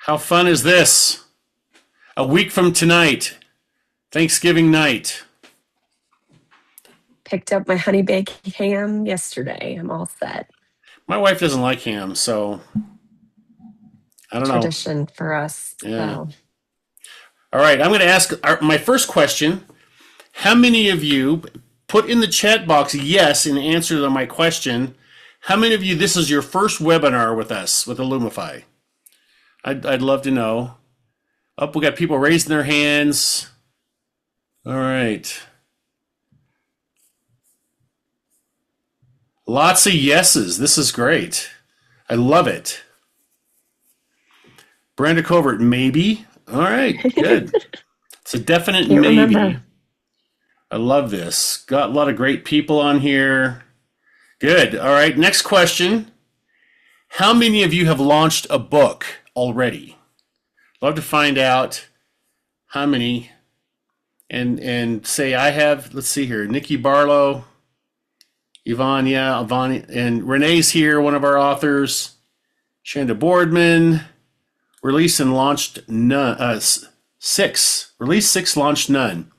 How fun is this? A week from tonight, Thanksgiving night. Picked up my honey baked ham yesterday. I'm all set. My wife doesn't like ham, so I don't know. Tradition for us. Yeah. So, All right, I'm going to ask my first question. How many of you put in the chat box yes in answer to my question? How many of you, this is your first webinar with us, with Illumify? I'd love to know. Up, we got people raising their hands. All right. Lots of yeses. This is great. I love it. Brenda Covert, maybe. All right, good. It's a definite can't maybe. remember. I love this. Got a lot of great people on here. Good. All right, next question. How many of you have launched a book already? Love to find out how many. And say I have, let's see here, Nikki Barlow, Yvonne, yeah, Yvonne, and Renee's here, one of our authors. Shanda Boardman, released and launched none, six. Released six, launched none.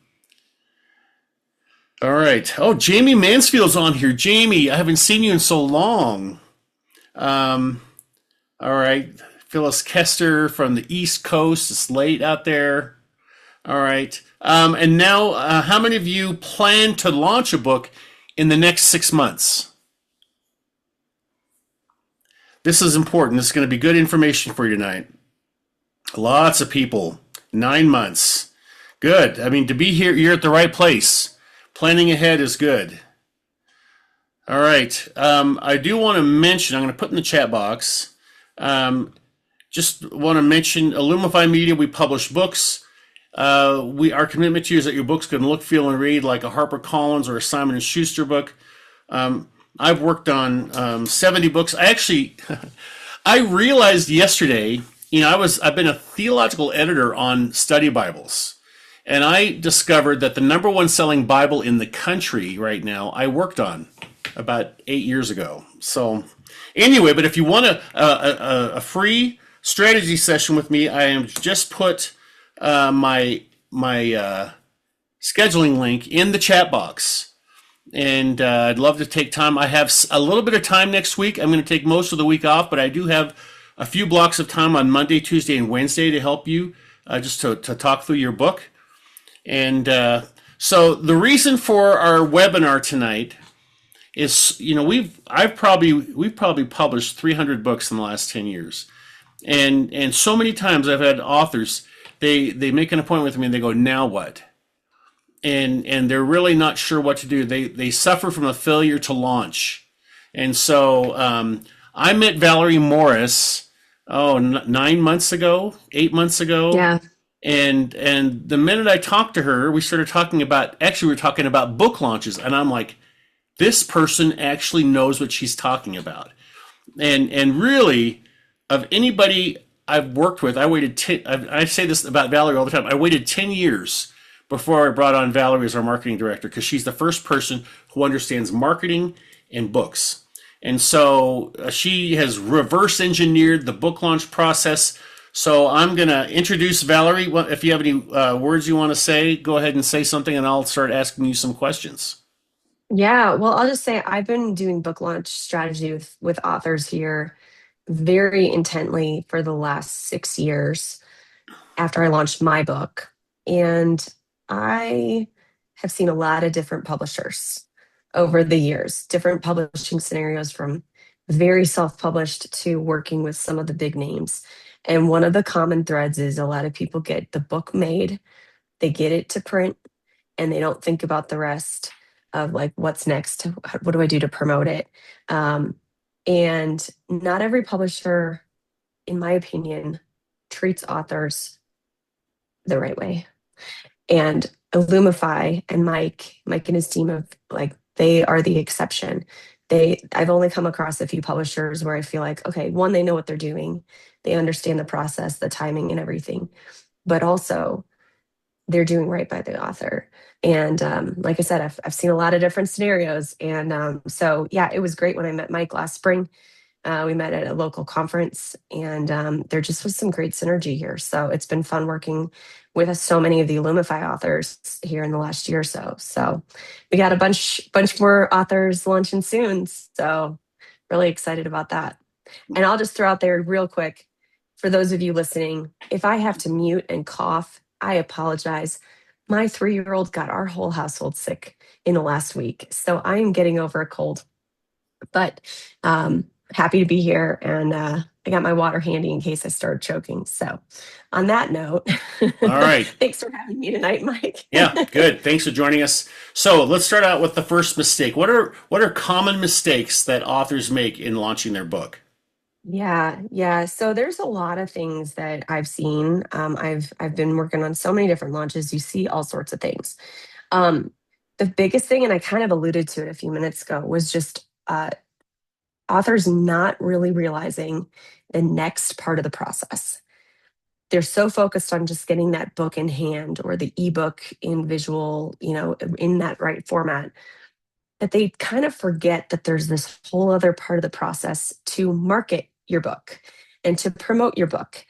All right. Oh, Jamie Mansfield's on here. Jamie, I haven't seen you in so long. Um, all right. Phyllis Kester from the East Coast. It's late out there. All right. And now, how many of you plan to launch a book in the next 6 months? This is important. This is going to be good information for you tonight. Lots of people. 9 months. Good. I mean, to be here, you're at the right place. Planning ahead is good. All right. I do want to mention, I'm going to put in the chat box, just want to mention Illumify Media, we publish books. Our commitment to you is that your books can look, feel, and read like a HarperCollins or a Simon & Schuster book. I've worked on 70 books. I realized yesterday, I've been a theological editor on study Bibles. And I discovered that the number one selling Bible in the country right now, I worked on about 8 years ago. So anyway, but if you want a free strategy session with me, I am just put my scheduling link in the chat box. And I'd love to take time. I have a little bit of time next week. I'm going to take most of the week off, but I do have a few blocks of time on Monday, Tuesday, and Wednesday to help you just to talk through your book. And so the reason for our webinar tonight is, we've probably published 300 books in the last 10 years. And so many times I've had authors, they make an appointment with me and they go, now what? And they're really not sure what to do. They suffer from a failure to launch. And so I met Valerie Morris, 9 months ago, 8 months ago. Yeah. And the minute I talked to her, we were talking about book launches, and I'm like, this person actually knows what she's talking about. And really, of anybody I've worked with, I say this about Valerie all the time, I waited 10 years before I brought on Valerie as our marketing director, because she's the first person who understands marketing and books. And so she has reverse engineered the book launch process. So I'm going to introduce Valerie. If you have any words you want to say, go ahead and say something, and I'll start asking you some questions. Yeah. Well, I'll just say I've been doing book launch strategy with authors here very intently for the last 6 years after I launched my book. And I have seen a lot of different publishers over the years, different publishing scenarios from very self-published to working with some of the big names. And one of the common threads is a lot of people get the book made, they get it to print, and they don't think about the rest of like, what's next? What do I do to promote it? And not every publisher, in my opinion, treats authors the right way. And Illumify and Mike and his team of they are the exception. I've only come across a few publishers where I feel like, okay, one, they know what they're doing. They understand the process, the timing and everything, but also they're doing right by the author. And like I said, I've seen a lot of different scenarios. And so, yeah, it was great when I met Mike last spring. We met at a local conference, and there just was some great synergy here. So it's been fun working with so many of the Illumify authors here in the last year or so. So we got a bunch more authors launching soon. So really excited about that. And I'll just throw out there real quick for those of you listening, if I have to mute and cough, I apologize. My 3-year-old got our whole household sick in the last week. So I am getting over a cold, but happy to be here. And I got my water handy in case I start choking. So on that note, All right. thanks for having me tonight, Mike. Yeah, good. Thanks for joining us. So let's start out with the first mistake. What are common mistakes that authors make in launching their book? Yeah. So there's a lot of things that I've seen. I've been working on so many different launches. You see all sorts of things. Um, the biggest thing, and I kind of alluded to it a few minutes ago, was just authors not really realizing the next part of the process. They're so focused on just getting that book in hand or the ebook in visual, in that right format, that they kind of forget that there's this whole other part of the process to market your book and to promote your book.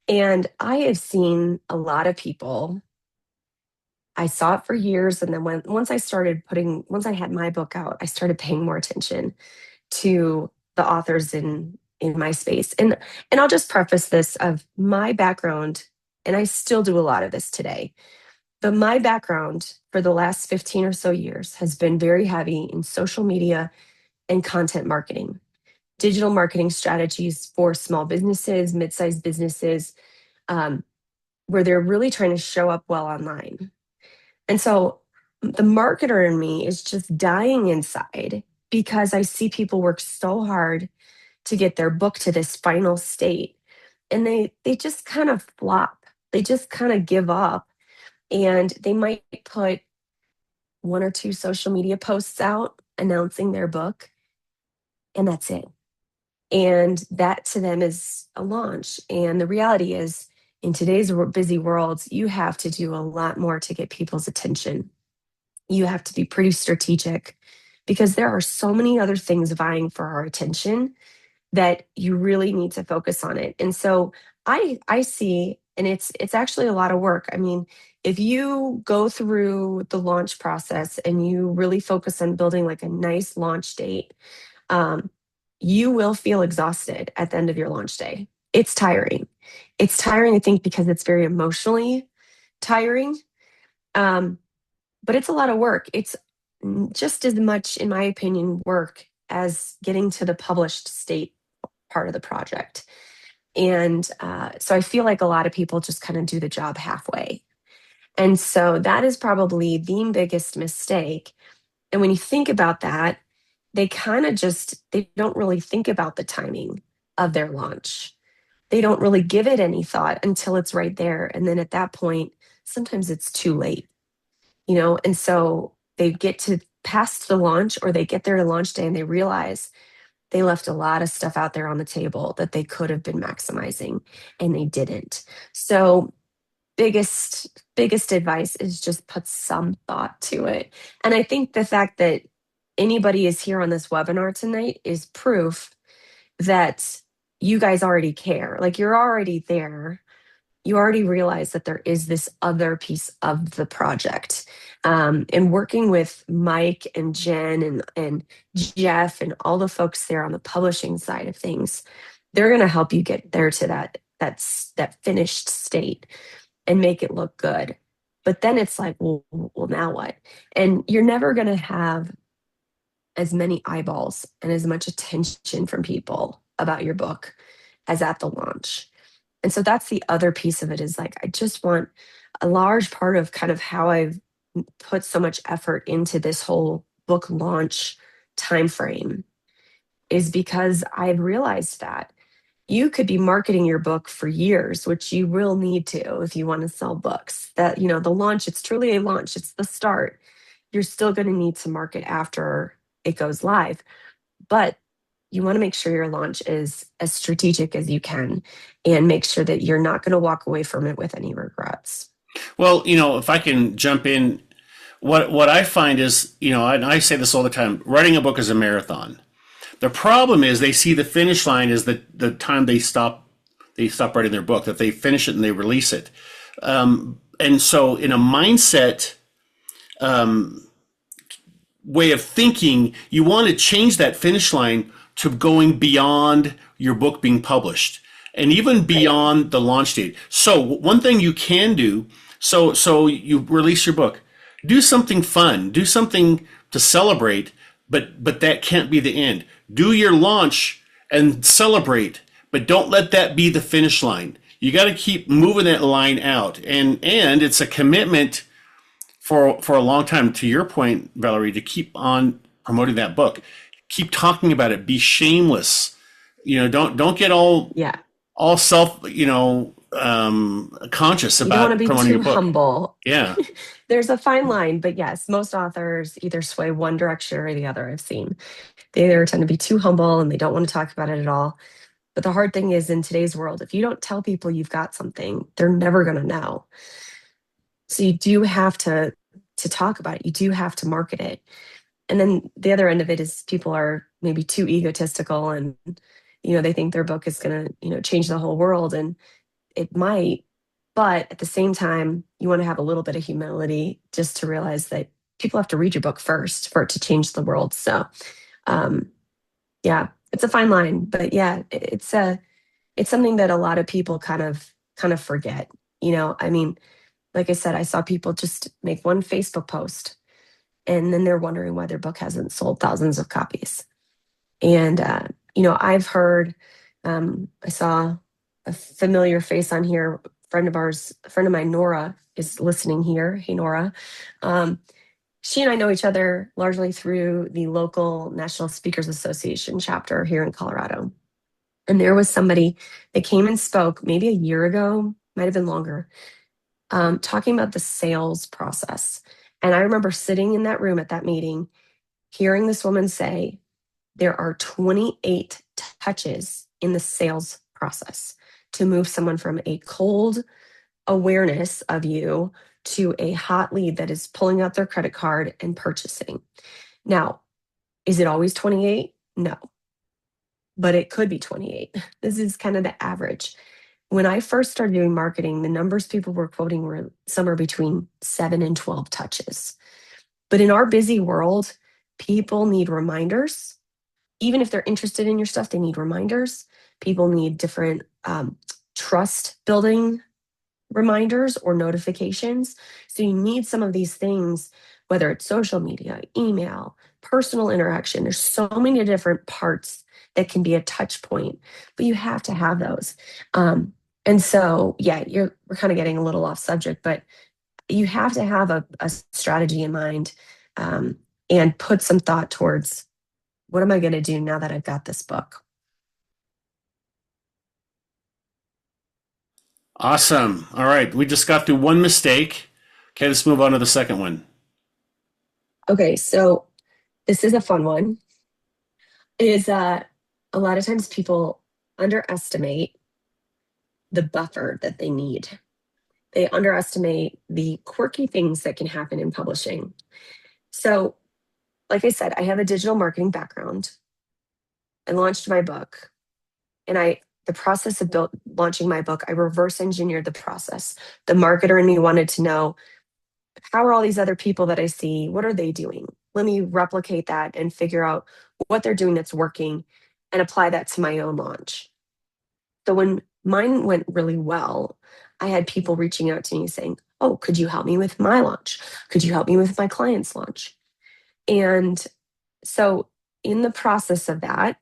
And I have seen a lot of people. I saw it for years, and then once I had my book out, I started paying more attention to the authors in my space. And I'll just preface this of my background, and I still do a lot of this today. But my background for the last 15 or so years has been very heavy in social media and content marketing, digital marketing strategies for small businesses, mid-sized businesses, um, where they're really trying to show up well online. And so the marketer in me is just dying inside because I see people work so hard to get their book to this final state, and they just kind of flop. They just kind of give up, and they might put one or two social media posts out announcing their book, and that's it. And that to them is a launch. And the reality is, in today's busy world, you have to do a lot more to get people's attention. You have to be pretty strategic because there are so many other things vying for our attention that you really need to focus on it. And so I see, and it's actually a lot of work. I mean, if you go through the launch process and you really focus on building like a nice launch date, um, you will feel exhausted at the end of your launch day. It's tiring. It's tiring, I think, because it's very emotionally tiring. Um, but it's a lot of work. It's just as much, in my opinion, work as getting to the published state part of the project. And so I feel like a lot of people just kind of do the job halfway. And so that is probably the biggest mistake. And when you think about that, they don't really think about the timing of their launch. They don't really give it any thought until it's right there. And then at that point, sometimes it's too late, And so they get to past the launch, or they get there to launch day and they realize they left a lot of stuff out there on the table that they could have been maximizing, and they didn't. So biggest advice is just put some thought to it. And I think the fact that anybody is here on this webinar tonight is proof that you guys already care. Like, you're already there. You already realize that there is this other piece of the project. And working with Mike and Jen and Jeff and all the folks there on the publishing side of things, they're going to help you get there to that finished state and make it look good. But then it's like, well, now what? And you're never going to have as many eyeballs and as much attention from people about your book as at the launch. And so that's the other piece of it, is like, I just want a large part of kind of how I've put so much effort into this whole book launch timeframe is because I've realized that you could be marketing your book for years, which you will need to if you want to sell books. That, the launch, it's truly a launch, it's the start. You're still going to need to market after it goes live. But you want to make sure your launch is as strategic as you can and make sure that you're not going to walk away from it with any regrets. Well, if I can jump in, what I find is, and I say this all the time, writing a book is a marathon. The problem is they see the finish line is the time they stop writing their book, that they finish it and they release it. And so in a mindset way of thinking, you want to change that finish line to going beyond your book being published and even Right. beyond the launch date. So one thing you can do, so you release your book, do something fun, do something to celebrate, but that can't be the end. Do your launch and celebrate, but don't let that be the finish line. You got to keep moving that line out, and it's a commitment for a long time. To your point, Valerie, to keep on promoting that book, keep talking about it. Be shameless. Don't get Yeah. all self conscious You don't want to about be promoting your too book. humble. Yeah, There's a fine line, but yes, most authors either sway one direction or the other, I've seen. They either tend to be too humble and they don't want to talk about it at all. But the hard thing is in today's world, if you don't tell people you've got something, they're never going to know. So you do have to talk about it. You do have to market it. And then the other end of it is people are maybe too egotistical and they think their book is going to, change the whole world, and it might. But at the same time, you want to have a little bit of humility just to realize that people have to read your book first for it to change the world. So, um, yeah, it's a fine line, but yeah, it's something that a lot of people kind of forget. I mean, like I said, I saw people just make one Facebook post and then they're wondering why their book hasn't sold thousands of copies. And I've heard, I saw a familiar face on here. A friend of mine, Nora, is listening here. Hey, Nora. Um, she and I know each other largely through the local National Speakers Association chapter here in Colorado. And there was somebody that came and spoke maybe a year ago, might have been longer, talking about the sales process. And I remember sitting in that room at that meeting, hearing this woman say, there are 28 touches in the sales process to move someone from a cold awareness of you to a hot lead that is pulling out their credit card and purchasing. Now, is it always 28? No, but it could be 28. This is kind of the average. When I first started doing marketing, the numbers people were quoting were somewhere between 7 and 12 touches. But in our busy world, people need reminders. Even if they're interested in your stuff, they need reminders. People need different trust building reminders or notifications. So you need some of these things, whether it's social media, email, personal interaction. There's so many different parts that can be a touch point, but you have to have those. And so, yeah, we're kind of getting a little off subject, but you have to have a strategy in mind, and put some thought towards what am I going to do now that I've got this book? awesome. All right, we just got through one mistake. Okay, let's move on to the second one. Okay, so this is a fun one. Is a lot of times people underestimate the buffer that they need. They underestimate the quirky things that can happen in publishing. So, like I said, I have a digital marketing background. I launched my book, and the process of launching my book, I reverse engineered the process. The marketer in me wanted to know, how are all these other people that I see? What are they doing? Let me replicate that and figure out what they're doing that's working and apply that to my own launch. So when mine went really well, I had people reaching out to me saying, oh, could you help me with my launch? Could you help me with my client's launch? And so in the process of that,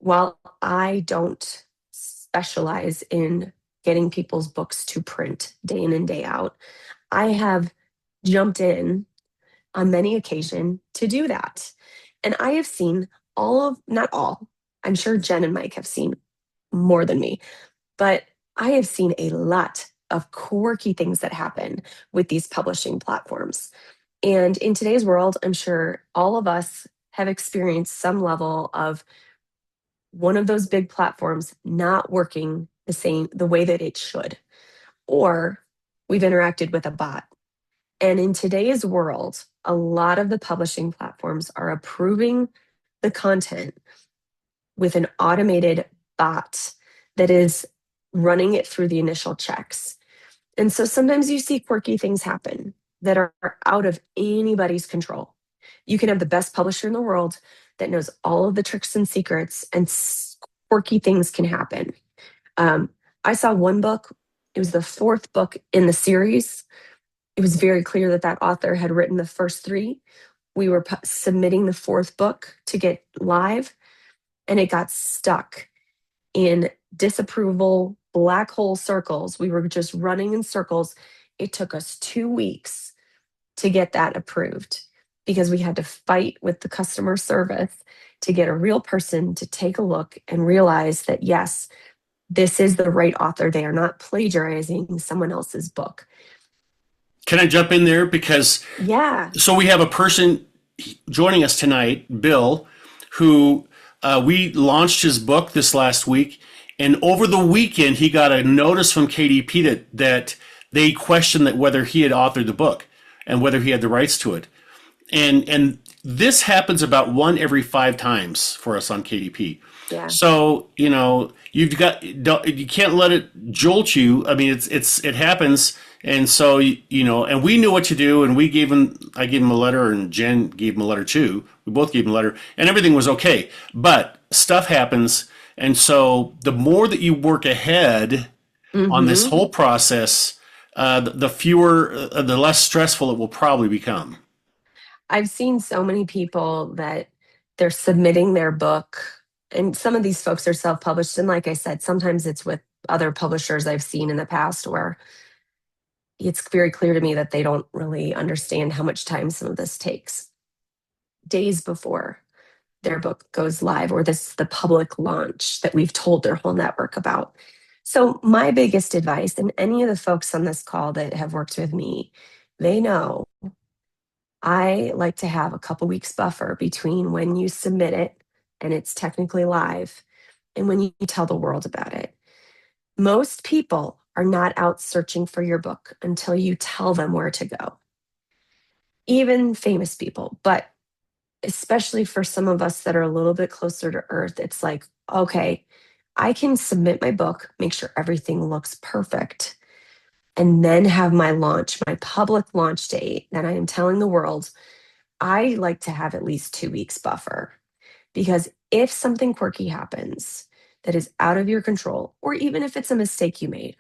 while I don't specialize in getting people's books to print day in and day out, I have jumped in on many occasions to do that. And I have seen not all, I'm sure Jen and Mike have seen more than me, but I have seen a lot of quirky things that happen with these publishing platforms. And in today's world, I'm sure all of us have experienced some level of one of those big platforms not working the way that it should, or we've interacted with a bot. And in today's world, a lot of the publishing platforms are approving the content with an automated bot that is running it through the initial checks. And so sometimes you see quirky things happen that are out of anybody's control. You can have the best publisher in the world that knows all of the tricks and secrets, and quirky things can happen. Um, I saw one book, it was the fourth book in the series. It was very clear that that author had written the first three. We were submitting the fourth book to get live, and it got stuck in disapproval, black hole circles. We were just running in circles. It took us 2 weeks to get that approved because we had to fight with the customer service to get a real person to take a look and realize that, yes, this is the right author. They are not plagiarizing someone else's book. Can I jump in there? Because Yeah. so we have a person joining us tonight, Bill, who we launched his book this last week. And over the weekend, he got a notice from KDP that they questioned that whether he had authored the book and whether he had the rights to it. And this happens about one every 5 times for us on KDP. Yeah. So, you can't let it jolt you. I mean, it happens. And so, and we knew what to do, and I gave him a letter, and Jen gave him a letter too. We both gave him a letter, and everything was okay. But stuff happens. And so the more that you work ahead on this whole process, the less stressful it will probably become. I've seen so many people that they're submitting their book, and some of these folks are self-published. And like I said, sometimes it's with other publishers I've seen in the past where it's very clear to me that they don't really understand how much time some of this takes. Days before their book goes live, or the public launch that we've told their whole network about. So my biggest advice, and any of the folks on this call that have worked with me, they know I like to have a couple weeks buffer between when you submit it and it's technically live and when you tell the world about it. Most people are not out searching for your book until you tell them where to go. Even famous people, but especially for some of us that are a little bit closer to earth, it's like, okay, I can submit my book, make sure everything looks perfect, and then have my launch, my public launch date that I am telling the world. I like to have at least 2 weeks buffer, because if something quirky happens that is out of your control, or even if it's a mistake you made,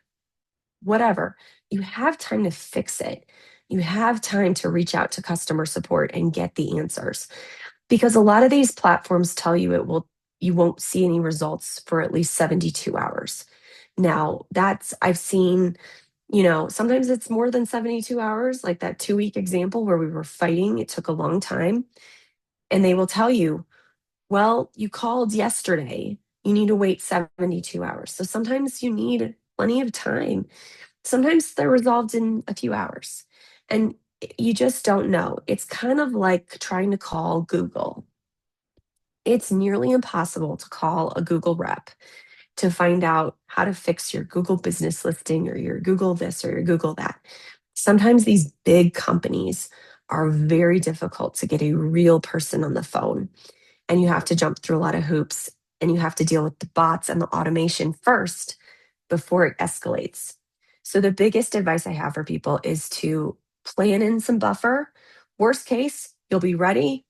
whatever, you have time to fix it. You have time to reach out to customer support and get the answers, because a lot of these platforms tell you you won't see any results for at least 72 hours. Now, I've seen, sometimes it's more than 72 hours, like that 2-week example where we were fighting. It took a long time. And they will tell you, well, you called yesterday. You need to wait 72 hours. So sometimes you need plenty of time. Sometimes they're resolved in a few hours. And you just don't know. It's kind of like trying to call Google. It's nearly impossible to call a Google rep to find out how to fix your Google business listing or your Google this or your Google that. Sometimes these big companies are very difficult to get a real person on the phone, and you have to jump through a lot of hoops, and you have to deal with the bots and the automation first before it escalates. So the biggest advice I have for people is to plan in some buffer. Worst case, you'll be ready.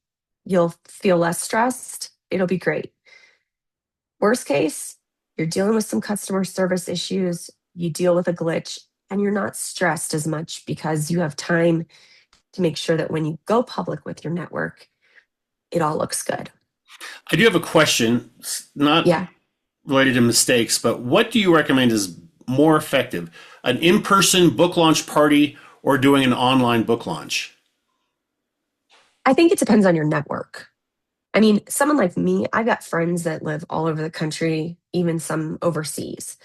You'll feel less stressed. It'll be great. Worst case, you're dealing with some customer service issues. You deal with a glitch and you're not stressed as much because you have time to make sure that when you go public with your network, it all looks good. I do have a question. It's not Yeah. related to mistakes, but what do you recommend is more effective? An in-person book launch party or doing an online book launch? I think it depends on your network. I mean, someone like me, I've got friends that live all over the country, even some overseas.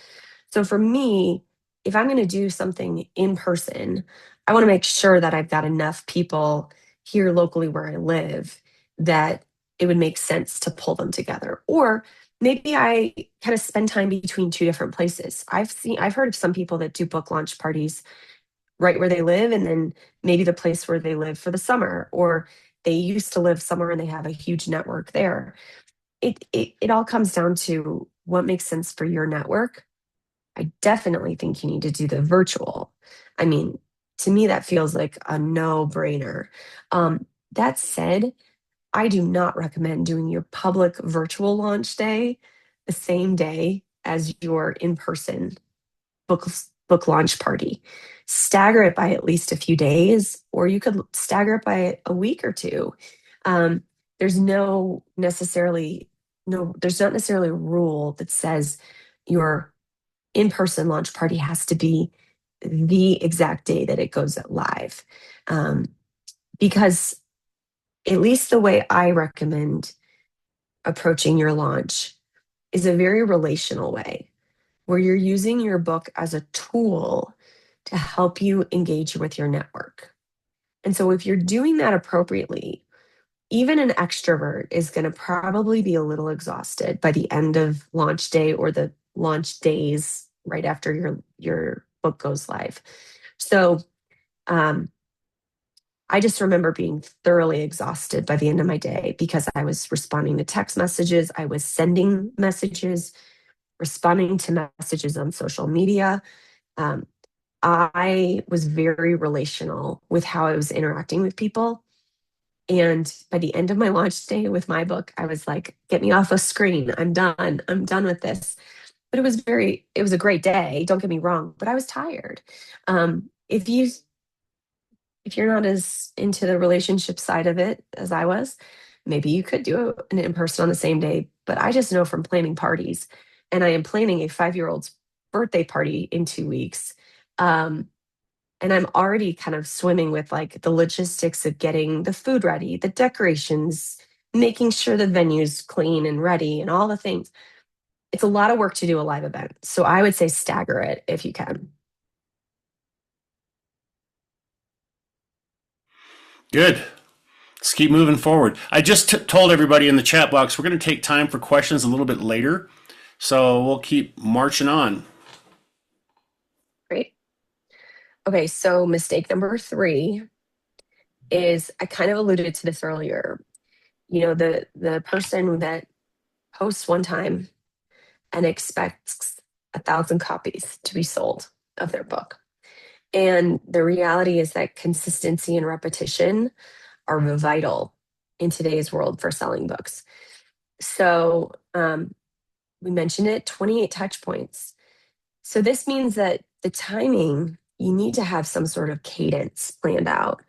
So for me, if I'm going to do something in person, I want to make sure that I've got enough people here locally where I live that it would make sense to pull them together. Or maybe I kind of spend time between two different places. I've heard of some people that do book launch parties right where they live, and then maybe the place where they live for the summer, or they used to live somewhere and they have a huge network there. It all comes down to what makes sense for your network. I definitely think you need to do the virtual. I mean, to me, that feels like a no brainer. That said, I do not recommend doing your public virtual launch day the same day as your in person book book launch party. Stagger it by at least a few days, or you could stagger it by a week or two. Um, there's no necessarily no there's not necessarily a rule that says your in-person launch party has to be the exact day that it goes live, um, because at least the way I recommend approaching your launch is a very relational way where you're using your book as a tool to help you engage with your network. And so if you're doing that appropriately, even an extrovert is going to probably be a little exhausted by the end of launch day or the launch days right after your book goes live. So um, I just remember being thoroughly exhausted by the end of my day because I was responding to text messages, I was sending messages, responding to messages on social media. Um, I was very relational with how I was interacting with people. And by the end of my launch day with my book, I was like, get me off a screen. I'm done. I'm done with this. But it was a great day. Don't get me wrong, but I was tired. If you're not as into the relationship side of it as I was, maybe you could do an in person on the same day. But I just know from planning parties, and I am planning a 5-year-old's birthday party in 2 weeks. Um, and I'm already kind of swimming with like the logistics of getting the food ready, the decorations, making sure the venue's clean and ready, and all the things. It's a lot of work to do a live event. So I would say stagger it if you can. Good. Let's keep moving forward. I just told everybody in the chat box we're going to take time for questions a little bit later. So we'll keep marching on. Great. Okay, so mistake number 3 is I kind of alluded to this earlier. You know, the person that posts one time and expects 1,000 copies to be sold of their book. And the reality is that consistency and repetition are vital in today's world for selling books. So we mentioned it, 28 touch points. So this means that the timing, you need to have some sort of cadence planned out.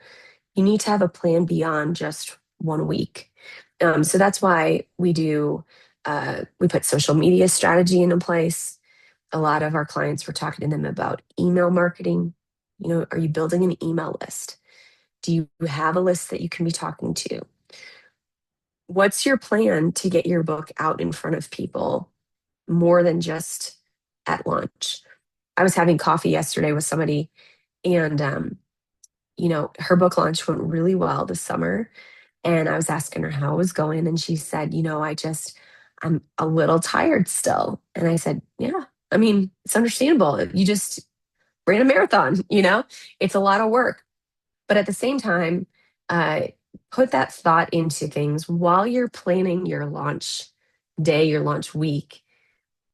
You need to have a plan beyond just 1 week. So that's why we put social media strategy into place. A lot of our clients, were talking to them about email marketing. You know, are you building an email list? Do you have a list that you can be talking to? What's your plan to get your book out in front of people more than just at launch? I was having coffee yesterday with somebody, and her book launch went really well this summer. And I was asking her how it was going, and she said, I'm a little tired still. And I said, yeah, I mean, it's understandable. You just ran a marathon, it's a lot of work. But at the same time, uh, put that thought into things while you're planning your launch day, your launch week.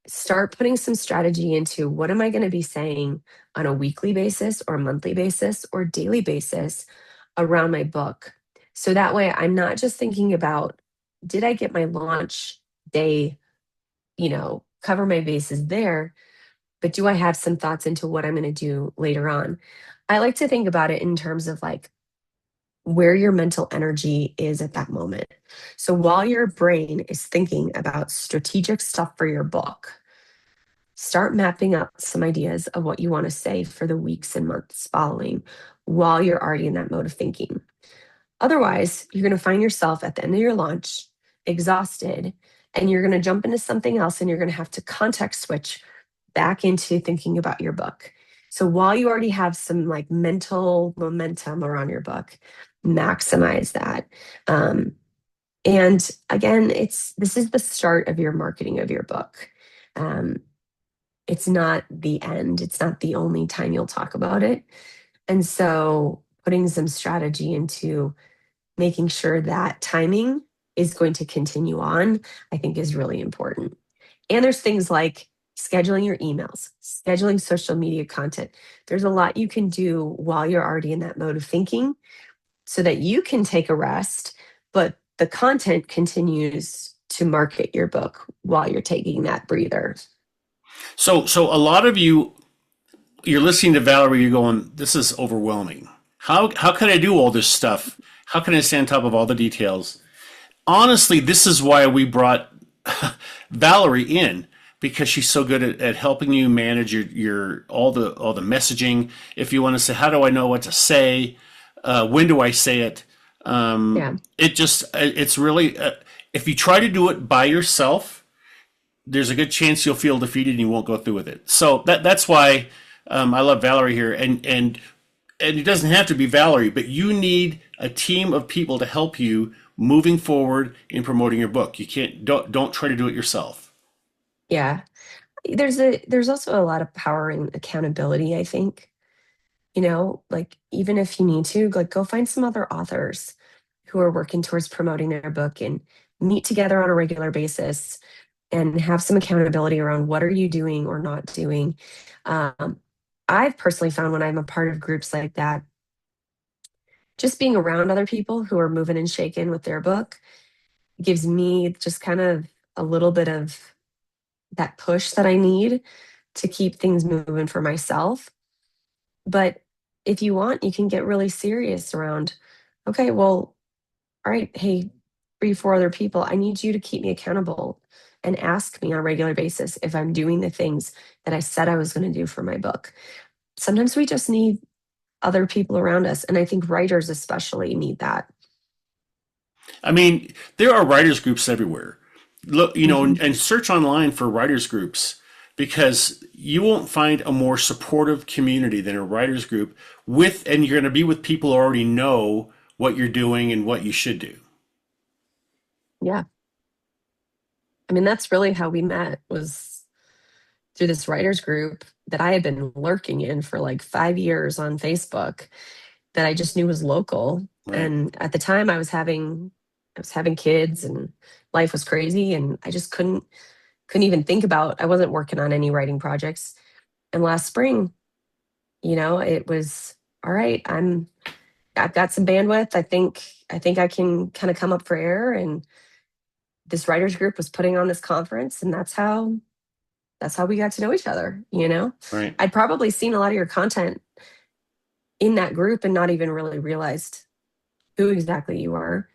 Start putting some strategy into what am I going to be saying on a weekly basis or monthly basis or daily basis around my book. So that way I'm not just thinking about, did I get my launch day, cover my bases there, but do I have some thoughts into what I'm going to do later on? I like to think about it in terms of like where your mental energy is at that moment. So while your brain is thinking about strategic stuff for your book, start mapping out some ideas of what you want to say for the weeks and months following while you're already in that mode of thinking. Otherwise, you're going to find yourself at the end of your launch exhausted, and you're going to jump into something else, and you're going to have to context switch back into thinking about your book. So while you already have some like mental momentum around your book, maximize that. And again, this is the start of your marketing of your book. Um, it's not the end. It's not the only time you'll talk about it. And so putting some strategy into making sure that timing is going to continue on, I think is really important. And there's things like scheduling your emails, scheduling social media content. There's a lot you can do while you're already in that mode of thinking so that you can take a rest, but the content continues to market your book while you're taking that breather. So a lot of you're listening to Valerie, you're going, this is overwhelming. How can I do all this stuff? How can I stay on top of all the details? Honestly, this is why we brought Valerie in, because she's so good at helping you manage your all the messaging. If you want to say, how do I know what to say? When do I say it? Yeah. It's really if you try to do it by yourself, there's a good chance you'll feel defeated and you won't go through with it. So that's why I love Valerie here, and it doesn't have to be Valerie, but you need a team of people to help you moving forward in promoting your book. You can't don't try to do it yourself. Yeah. There's also a lot of power in accountability, I think. Like even if you need to, like go find some other authors who are working towards promoting their book and meet together on a regular basis and have some accountability around what are you doing or not doing. Um, I've personally found when I'm a part of groups like that, just being around other people who are moving and shaking with their book gives me just kind of a little bit of that push that I need to keep things moving for myself. But if you want, you can get really serious around, okay, well, all right, hey, 3, 4 other people, I need you to keep me accountable and ask me on a regular basis if I'm doing the things that I said I was going to do for my book. Sometimes we just need other people around us. And I think writers especially need that. I mean, there are writers groups everywhere. Look, Mhm. and search online for writers groups, because you won't find a more supportive community than a writers group and you're going to be with people who already know what you're doing and what you should do. Yeah. I mean, that's really how we met was through this writers group that I had been lurking in for like 5 years on Facebook that I just knew was local. Right. And at the time I was having kids and life was crazy and I just couldn't even think about I wasn't working on any writing projects. And last spring, it was all right, I've got some bandwidth. I think I can kind of come up for air and this writers group was putting on this conference and that's how we got to know each other. Right. I'd probably seen a lot of your content in that group and not even really realized who exactly you are.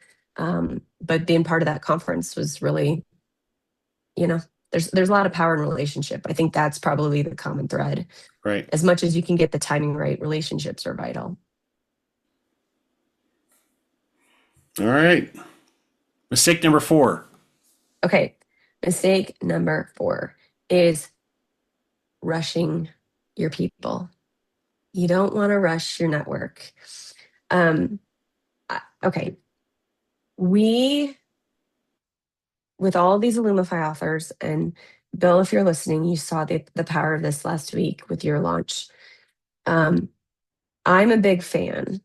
But being part of that conference was really, you know, there's a lot of power in relationship. I think that's probably the common thread. Right. As much as you can get the timing right, relationships are vital. All right. Mistake number 4. Okay. Mistake number 4 is rushing your people. You don't want to rush your network. Um, okay. We, with all of these Illumify authors, and Bill, if you're listening, you saw the power of this last week with your launch. Um, I'm a big fan,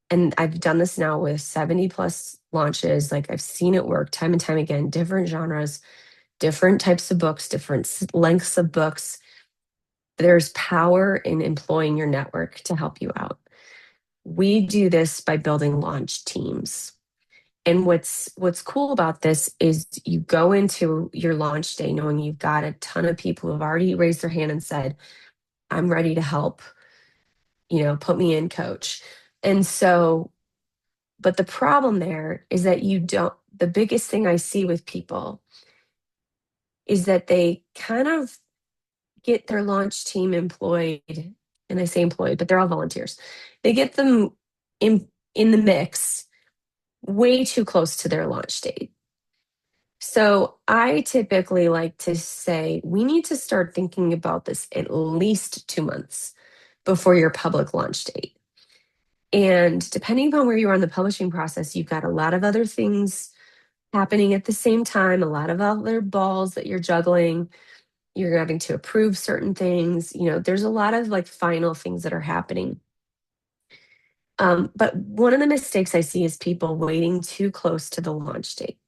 and I've done this now with 70 plus launches. Like I've seen it work time and time again, different genres, different types of books, different lengths of books. There's power in employing your network to help you out. We do this by building launch teams. And what's cool about this is you go into your launch day knowing you've got a ton of people who have already raised their hand and said, I'm ready to help, put me in, coach. And so, but the problem there is that the biggest thing I see with people is that they kind of get their launch team employed, and I say employed, but they're all volunteers. They get them in the mix way too close to their launch date. So I typically like to say we need to start thinking about this at least 2 months before your public launch date. And depending upon where you are in the publishing process, you've got a lot of other things happening at the same time, a lot of other balls that you're juggling. You're having to approve certain things. There's a lot of like final things that are happening. But one of the mistakes I see is people waiting too close to the launch date.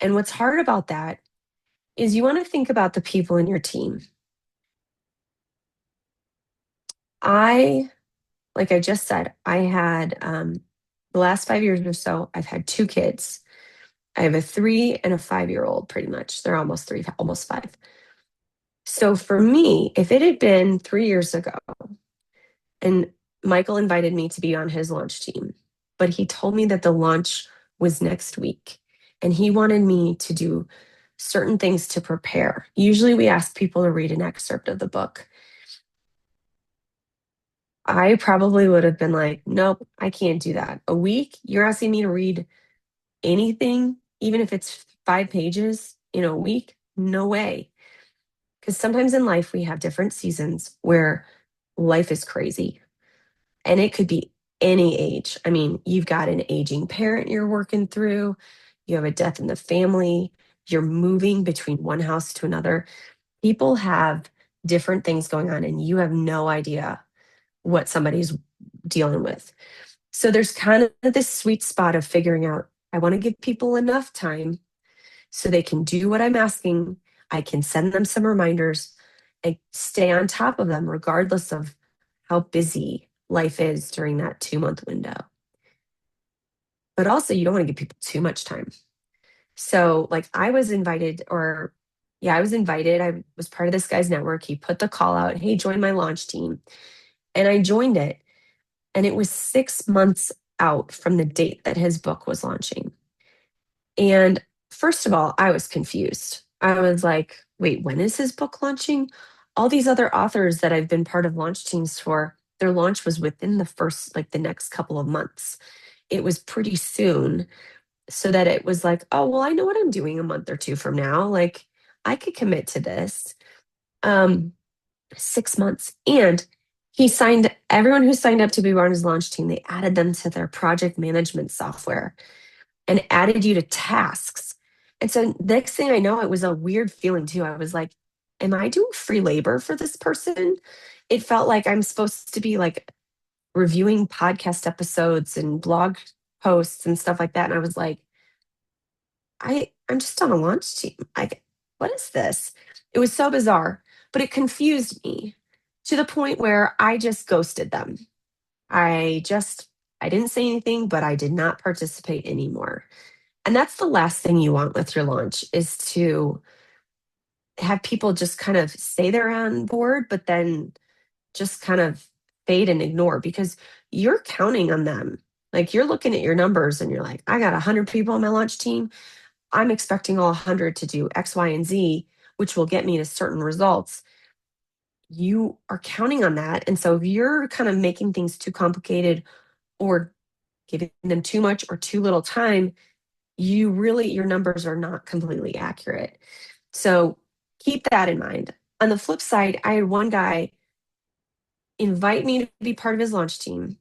And what's hard about that is you want to think about the people in your team. I, like I just said, I had the last 5 years or so, I've had two kids. I have a 3 and a 5-year-old, pretty much. They're almost three, almost five. So for me, if it had been 3 years ago and Michael invited me to be on his launch team, but he told me that the launch was next week and he wanted me to do certain things to prepare. Usually we ask people to read an excerpt of the book. I probably would have been like, nope, I can't do that. A week, you're asking me to read anything, even if it's 5 pages in a week? No way. Because sometimes in life, we have different seasons where life is crazy and it could be any age. I mean, you've got an aging parent you're working through, you have a death in the family, you're moving between one house to another. People have different things going on, and you have no idea what somebody's dealing with. So there's kind of this sweet spot of figuring out I want to give people enough time so they can do what I'm asking. I can send them some reminders and stay on top of them, regardless of how busy life is during that 2 month window. But also, you don't want to give people too much time. So, like, I was invited, or yeah, I was invited. I was part of this guy's network. He put the call out, hey, join my launch team. And I joined it. And it was 6 months out from the date that his book was launching. And first of all, I was confused. I was like, wait, when is his book launching? All these other authors that I've been part of launch teams for, their launch was within the first, like the next couple of months. It was pretty soon. So that it was like, oh, well, I know what I'm doing a month or two from now. Like, I could commit to this. Um, 6 months. And he signed everyone who signed up to be on his launch team, they added them to their project management software and added you to tasks. And so next thing I know, it was a weird feeling too. I was like, am I doing free labor for this person? It felt like I'm supposed to be like reviewing podcast episodes and blog posts and stuff like that. And I was like, I'm just on a launch team. What is this? It was so bizarre, but it confused me to the point where I just ghosted them. I just I didn't say anything, but I did not participate anymore. And that's the last thing you want with your launch is to have people just kind of say they're on board, but then just kind of fade and ignore because you're counting on them. Like you're looking at your numbers and you're like, I got 100 people on my launch team. I'm expecting all 100 to do X, Y, and Z, which will get me to certain results. You are counting on that. And so if you're kind of making things too complicated or giving them too much or too little time, your numbers are not completely accurate. So keep that in mind. On the flip side, I had one guy invite me to be part of his launch team,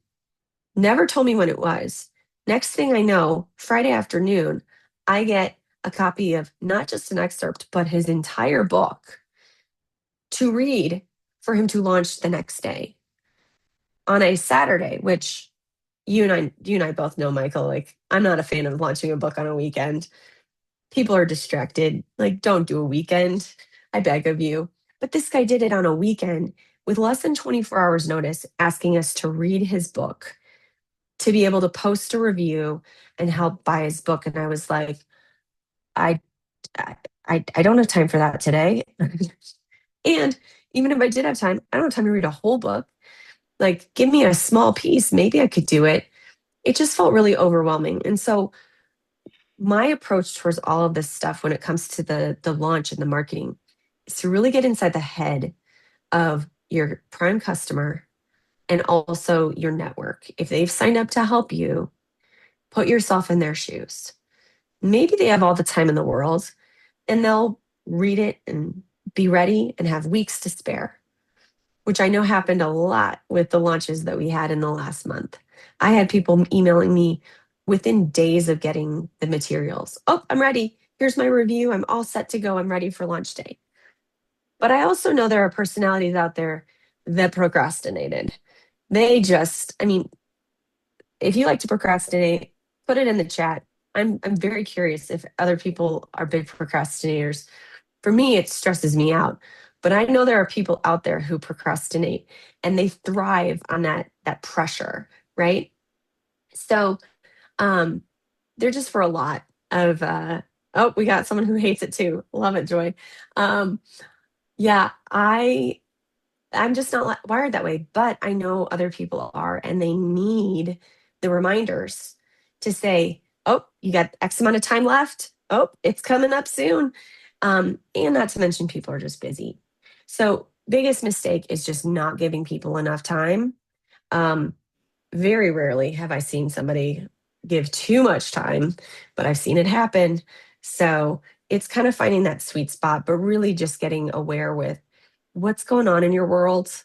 never told me when it was. Next thing I know, Friday afternoon, I get a copy of not just an excerpt, but his entire book to read for him to launch the next day on a Saturday, which you and I both know, Michael, like I'm not a fan of launching a book on a weekend. People are distracted. Like, don't do a weekend. I beg of you. But this guy did it on a weekend with less than 24 hours notice, asking us to read his book, to be able to post a review and help buy his book. And I was like, I I don't have time for that today. And even if I did have time, I don't have time to read a whole book. Like, give me a small piece. Maybe I could do it. It just felt really overwhelming. And so my approach towards all of this stuff when it comes to the launch and the marketing is to really get inside the head of your prime customer and also your network. If they've signed up to help you, put yourself in their shoes. Maybe they have all the time in the world and they'll read it and be ready and have weeks to spare, which I know happened a lot with the launches that we had in the last month. I had people emailing me within days of getting the materials. Oh, I'm ready. Here's my review. I'm all set to go. I'm ready for launch day. But I also know there are personalities out there that procrastinated. They just, I mean, if you like to procrastinate, put it in the chat. I'm very curious if other people are big procrastinators. For me, it stresses me out. But I know there are people out there who procrastinate and they thrive on that pressure, right? So um they're just for a lot of oh, we got someone who hates it too. Love it, Joy. Um yeah, I'm just not wired that way, but I know other people are, and they need the reminders to say, oh, you got X amount of time left. Oh, it's coming up soon. And not to mention, people are just busy. So, biggest mistake is just not giving people enough time. Um, Very rarely have I seen somebody give too much time, but I've seen it happen. So, it's kind of finding that sweet spot, but really just getting aware with what's going on in your world.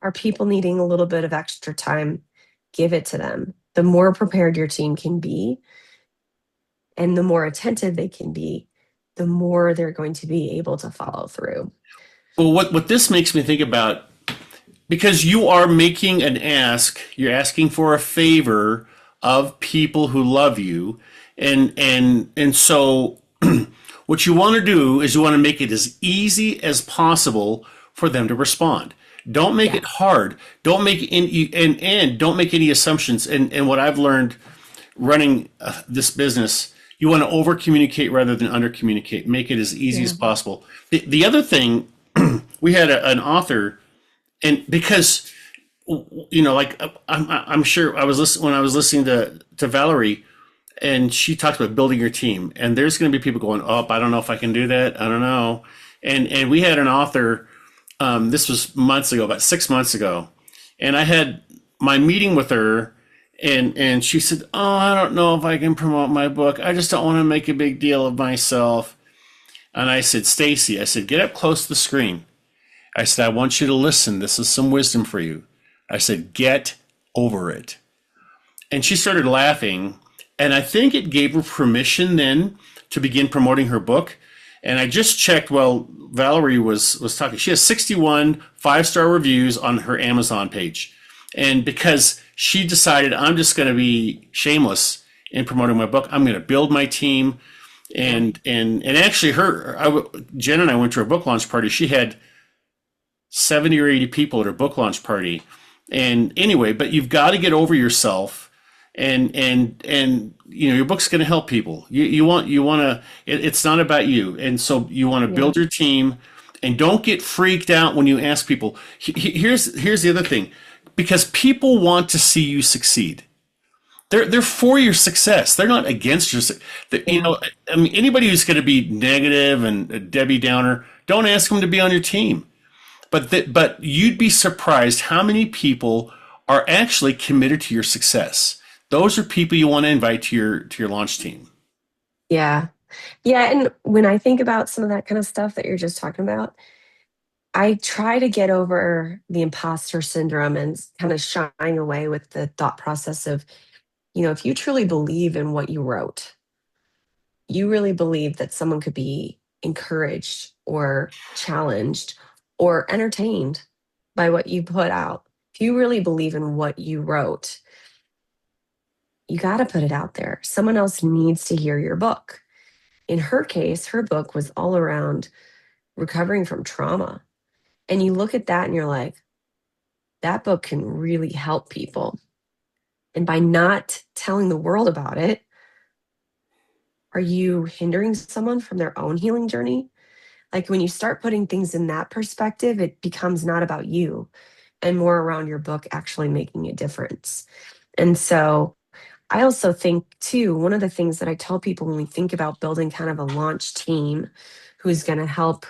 Are people needing a little bit of extra time? Give it to them. The more prepared your team can be and the more attentive they can be, the more they're going to be able to follow through. Well, what this makes me think about, because you are making an ask, you're asking for a favor of people who love you, and so what you want to do is you want to make it as easy as possible for them to respond. Don't make Yeah. it hard. Don't make any, and don't make any assumptions. And what I've learned running this business, you want to over communicate rather than under communicate. Make it as easy as Yeah. possible. The other thing, we had an author, and because like I'm sure I was listening when I was listening to Valerie, and she talked about building your team, and there's going to be people going, oh, I don't know if I can do that. I don't know. And we had an author. This was months ago, about 6 months ago, and I had my meeting with her, and she said, oh, I don't know if I can promote my book. I just don't want to make a big deal of myself. And I said, Stacy, I said, get up close to the screen. I said, I want you to listen. This is some wisdom for you. I said, get over it. And she started laughing. And I think it gave her permission then to begin promoting her book. And I just checked while Valerie was talking. She has 61 5-star reviews on her Amazon page. And because she decided, I'm just going to be shameless in promoting my book, I'm going to build my team. And actually, Jen and I went to her book launch party. She had 70 or 80 people at her book launch party. And anyway, but you've got to get over yourself, and your book's going to help people. You want to, it's not about you. And so you want to Yeah. build your team, and don't get freaked out when you ask people. Here's the other thing, because people want to see you succeed. They're for your success. They're not against your. Yeah. I mean, anybody who's going to be negative and a Debbie Downer, don't ask them to be on your team. But you'd be surprised how many people are actually committed to your success. Those are people you want to invite to your launch team. Yeah. Yeah. And when I think about some of that kind of stuff that you're just talking about, I try to get over the imposter syndrome and kind of shying away with the thought process of, if you truly believe in what you wrote, you really believe that someone could be encouraged or challenged or entertained by what you put out. If you really believe in what you wrote, you got to put it out there. Someone else needs to hear your book. In her case, her book was all around recovering from trauma. And you look at that and you're like, that book can really help people. And by not telling the world about it, are you hindering someone from their own healing journey? Like when you start putting things in that perspective, it becomes not about you and more around your book actually making a difference. And so I also think, too, one of the things that I tell people when we think about building kind of a launch team who's going to help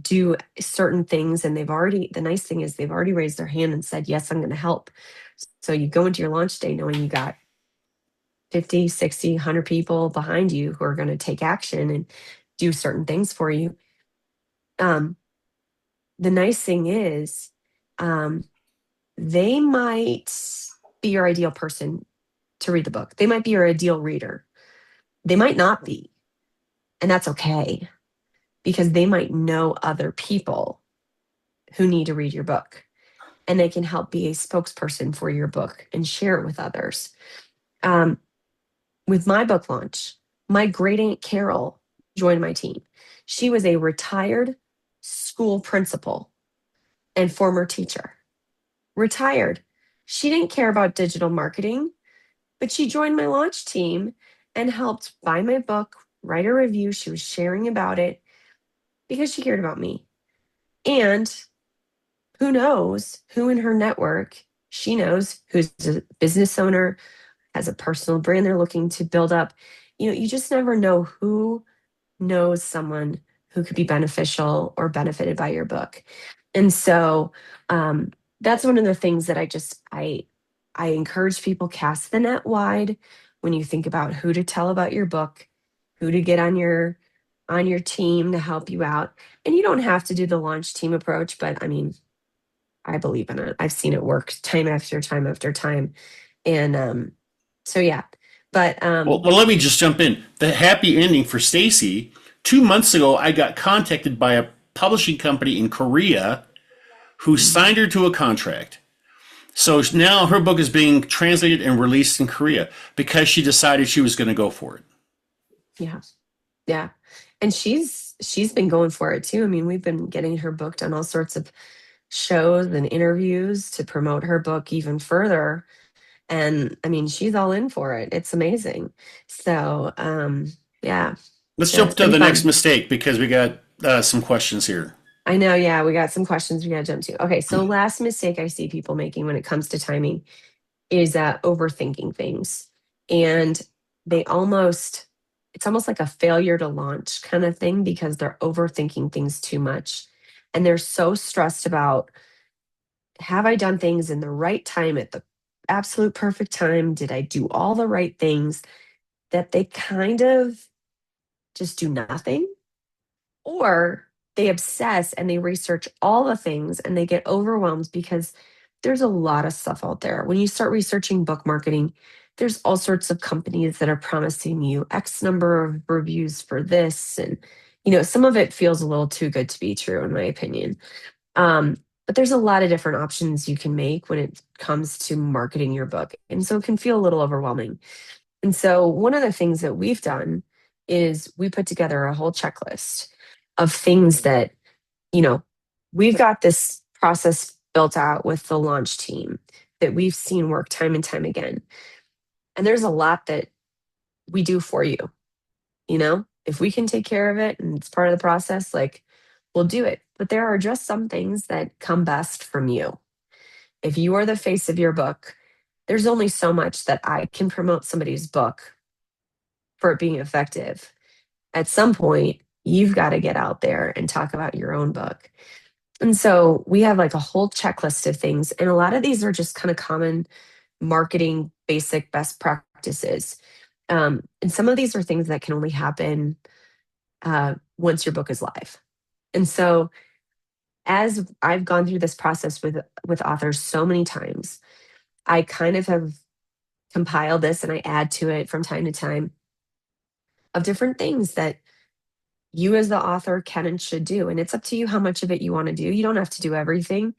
do certain things, and the nice thing is they've already raised their hand and said, yes, I'm going to help. So you go into your launch day knowing you got 50, 60, 100 people behind you who are going to take action and do certain things for you. Um, the nice thing is, um, they might be your ideal person to read the book. They might be your ideal reader. They might not be. And that's okay because they might know other people who need to read your book. and they can help be a spokesperson for your book and share it with others. Um, with my book launch, my great aunt Carol joined my team. She was a retired school principal and former teacher. Retired. She didn't care about digital marketing, but she joined my launch team and helped buy my book, write a review. She was sharing about it because she cared about me. And who knows who in her network she knows who's a business owner, has a personal brand they're looking to build up. You just never know who knows someone who could be beneficial or benefited by your book. And so that's one of the things that I encourage people, cast the net wide when you think about who to tell about your book, who to get on your team to help you out. And you don't have to do the launch team approach, but I mean, I believe in it. I've seen it work time after time after time. And so yeah. But Well, let me just jump in. The happy ending for Stacy. 2 months ago, I got contacted by a publishing company in Korea who signed her to a contract. So now her book is being translated and released in Korea because she decided she was going to go for it. yeah. Yeah. And she's been going for it too. I mean, we've been getting her booked on all sorts of shows and interviews to promote her book even further. And I mean, she's all in for it. It's amazing. So, yeah, Let's yeah, jump it's to been the next fun. mistake because we got some questions here. I know. Yeah, we got some questions we got to jump to. Okay, so last mistake I see people making when it comes to timing is overthinking things, and they almost it's almost like a failure to launch kind of thing because they're overthinking things too much, and they're so stressed about, have I done things in the right time at the absolute perfect time? Did I do all the right things? That they kind of just do nothing, or they obsess and they research all the things and they get overwhelmed because there's a lot of stuff out there. When you start researching book marketing, there's all sorts of companies that are promising you X number of reviews for this. And, some of it feels a little too good to be true, in my opinion. Um, but there's a lot of different options you can make when it comes to marketing your book. And so it can feel a little overwhelming. And so one of the things that we've done is we put together a whole checklist of things that, you know, we've got this process built out with the launch team that we've seen work time and time again. And there's a lot that we do for you, if we can take care of it and it's part of the process, like, we'll do it. But there are just some things that come best from you. If you are the face of your book, there's only so much that I can promote somebody's book for it being effective. At some point, you've got to get out there and talk about your own book. And so we have like a whole checklist of things. And a lot of these are just kind of common marketing, basic best practices. And some of these are things that can only happen once your book is live. And so as I've gone through this process with authors so many times, I kind of have compiled this and I add to it from time to time of different things that you as the author can and should do. And it's up to you how much of it you want to do. You don't have to do everything.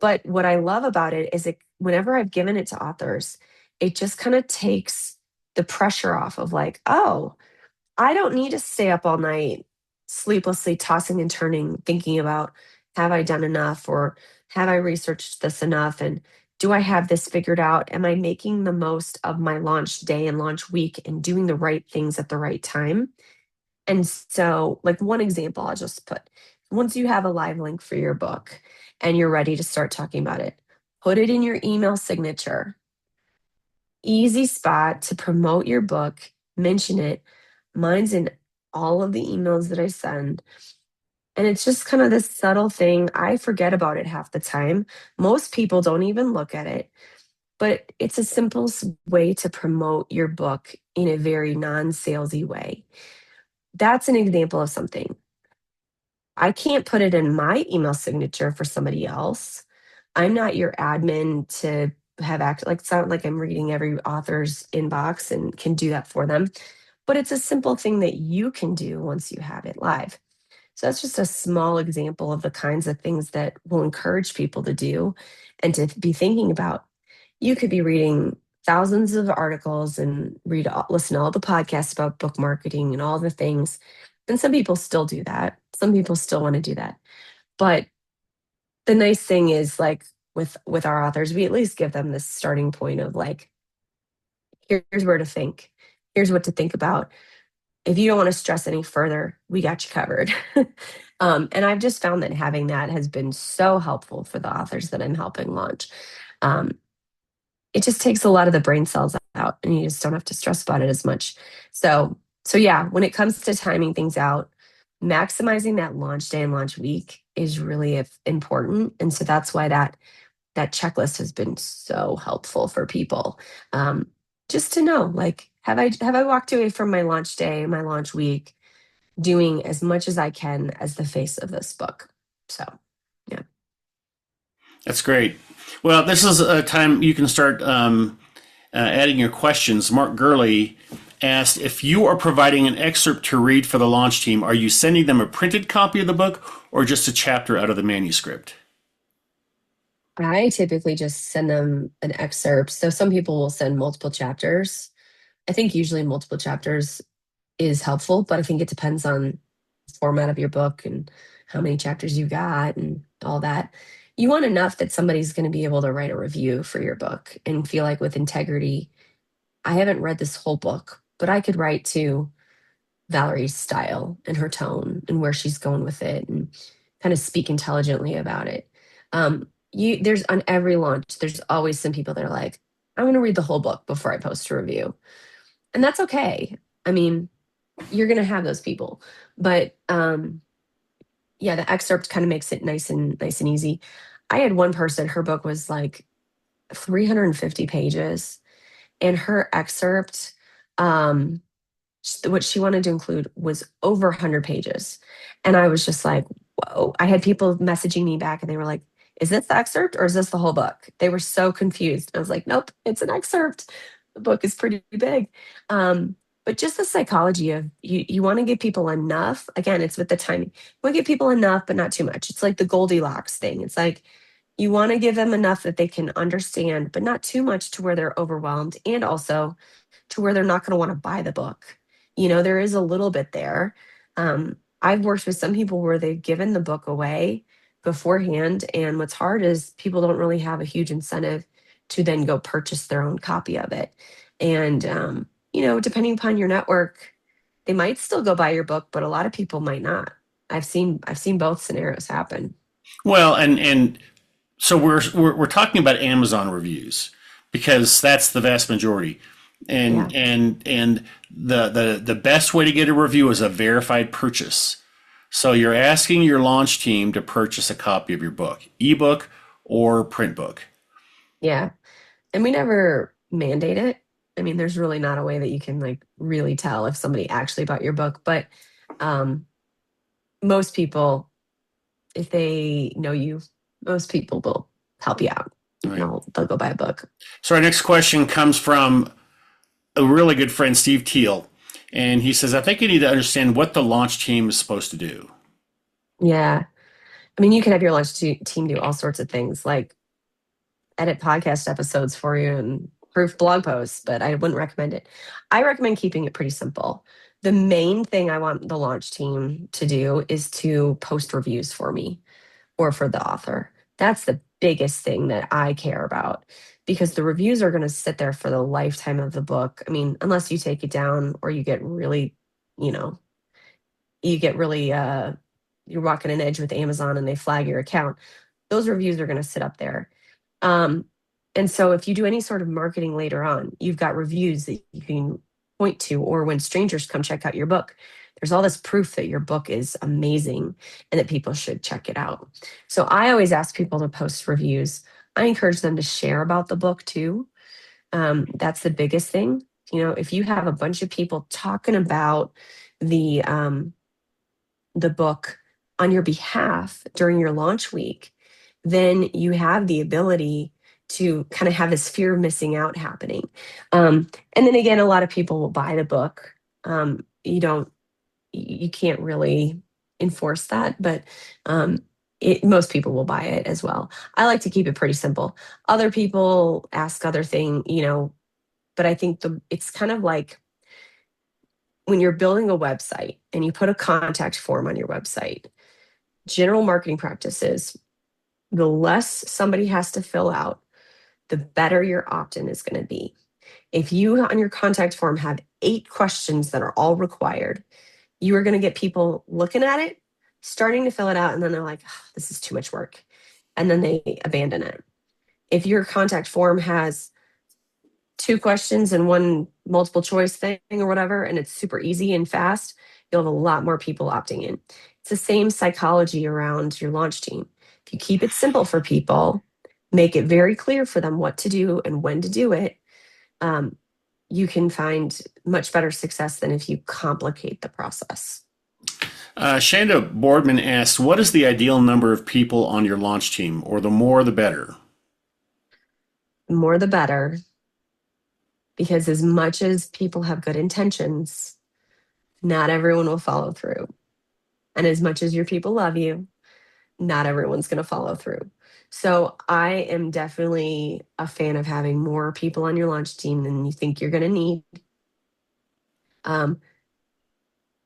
But what I love about it is whenever I've given it to authors, it just kind of takes the pressure off of like, oh, I don't need to stay up all night, sleeplessly tossing and turning, thinking about, have I done enough, or have I researched this enough? And do I have this figured out? Am I making the most of my launch day and launch week and doing the right things at the right time? And so, like, one example I'll just put, once you have a live link for your book and you're ready to start talking about it, put it in your email signature. Easy spot to promote your book, mention it. Mine's in all of the emails that I send. And it's just kind of this subtle thing. I forget about it half the time. Most people don't even look at it, but it's a simple way to promote your book in a very non salesy way. That's an example of something. I can't put it in my email signature for somebody else. I'm not your admin to have like, it's not like I'm reading every author's inbox and can do that for them, but it's a simple thing that you can do once you have it live. So that's just a small example of the kinds of things that will encourage people to do and to be thinking about. You could be reading thousands of articles and listen to all the podcasts about book marketing and all the things. And some people still do that. Some people still want to do that. But the nice thing is, like, with our authors, we at least give them this starting point of like, here's where to think. Here's what to think about. If you don't want to stress any further, we got you covered. And I've just found that having that has been so helpful for the authors that I'm helping launch. Um, it just takes a lot of the brain cells out, and you just don't have to stress about it as much. So yeah, when it comes to timing things out, maximizing that launch day and launch week is really important. And so that's why that checklist has been so helpful for people. Um, just to know, like, have I walked away from my launch day, my launch week, doing as much as I can as the face of this book? So, yeah. That's great. Well, this is a time you can start adding your questions. Mark Gurley asked, if you are providing an excerpt to read for the launch team, are you sending them a printed copy of the book or just a chapter out of the manuscript? I typically just send them an excerpt. So some people will send multiple chapters. I think usually multiple chapters is helpful, but I think it depends on the format of your book and how many chapters you got and all that. You want enough that somebody's going to be able to write a review for your book and feel like, with integrity, I haven't read this whole book, but I could write to Valerie's style and her tone and where she's going with it, and kind of speak intelligently about it. There's on every launch, there's always some people that are like, I'm going to read the whole book before I post a review. And that's okay. I mean, you're going to have those people, but yeah, the excerpt kind of makes it nice and easy. I had one person, her book was like 350 pages, and her excerpt, um, what she wanted to include was over 100 pages. And I was just like, whoa. I had people messaging me back, and they were like, is this the excerpt or is this the whole book? They were so confused. I was like, nope, it's an excerpt. The book is pretty big. But just the psychology of, you want to give people enough. Again, it's with the timing. You want to give people enough, but not too much. It's like the Goldilocks thing. It's like, you want to give them enough that they can understand, but not too much to where they're overwhelmed, and also to where they're not going to want to buy the book. There is a little bit there. I've worked with some people where they've given the book away beforehand, and what's hard is people don't really have a huge incentive to then go purchase their own copy of it. And depending upon your network, they might still go buy your book, but a lot of people might not. I've seen both scenarios happen. Well, and so we're talking about Amazon reviews because that's the vast majority. Yeah. And the best way to get a review is a verified purchase. So you're asking your launch team to purchase a copy of your book, ebook or print book. Yeah. And we never mandate it. I mean, there's really not a way that you can like really tell if somebody actually bought your book, but um, most people, if they know you, most people will help you out. All right. They'll go buy a book. So our next question comes from a really good friend, Steve Teal. And he says, I think you need to understand what the launch team is supposed to do. Yeah. I mean, you can have your team do all sorts of things, like edit podcast episodes for you and proof blog posts, but I wouldn't recommend it. I recommend keeping it pretty simple. The main thing I want the launch team to do is to post reviews for me or for the author. That's the biggest thing that I care about, because the reviews are going to sit there for the lifetime of the book. I mean, unless you take it down or you get really, you know, you get really, you're walking an edge with Amazon and they flag your account, those reviews are going to sit up there. Um, and so if you do any sort of marketing later on, you've got reviews that you can point to, or when strangers come check out your book, there's all this proof that your book is amazing and that people should check it out. So I always ask people to post reviews. I encourage them to share about the book too. That's the biggest thing. If you have a bunch of people talking about the the book on your behalf during your launch week, then you have the ability to kind of have this fear of missing out happening. And then again, a lot of people will buy the book. You can't really enforce that, but um, most people will buy it as well. I like to keep it pretty simple. Other people ask other thing, but I think it's kind of like when you're building a website and you put a contact form on your website. General marketing practices, the less somebody has to fill out, the better your opt-in is going to be. If you on your contact form have 8 questions that are all required, you are going to get people looking at it, starting to fill it out, and then they're like, oh, this is too much work. And then they abandon it. If your contact form has 2 questions and 1 multiple choice thing or whatever, and it's super easy and fast, you'll have a lot more people opting in. It's the same psychology around your launch team. If you keep it simple for people, make it very clear for them what to do and when to do it, um, you can find much better success than if you complicate the process. Shanda Boardman asks, what is the ideal number of people on your launch team, or the more the better? The more the better, because as much as people have good intentions, not everyone will follow through. And as much as your people love you, not everyone's going to follow through. So I am definitely a fan of having more people on your launch team than you think you're going to need. Um,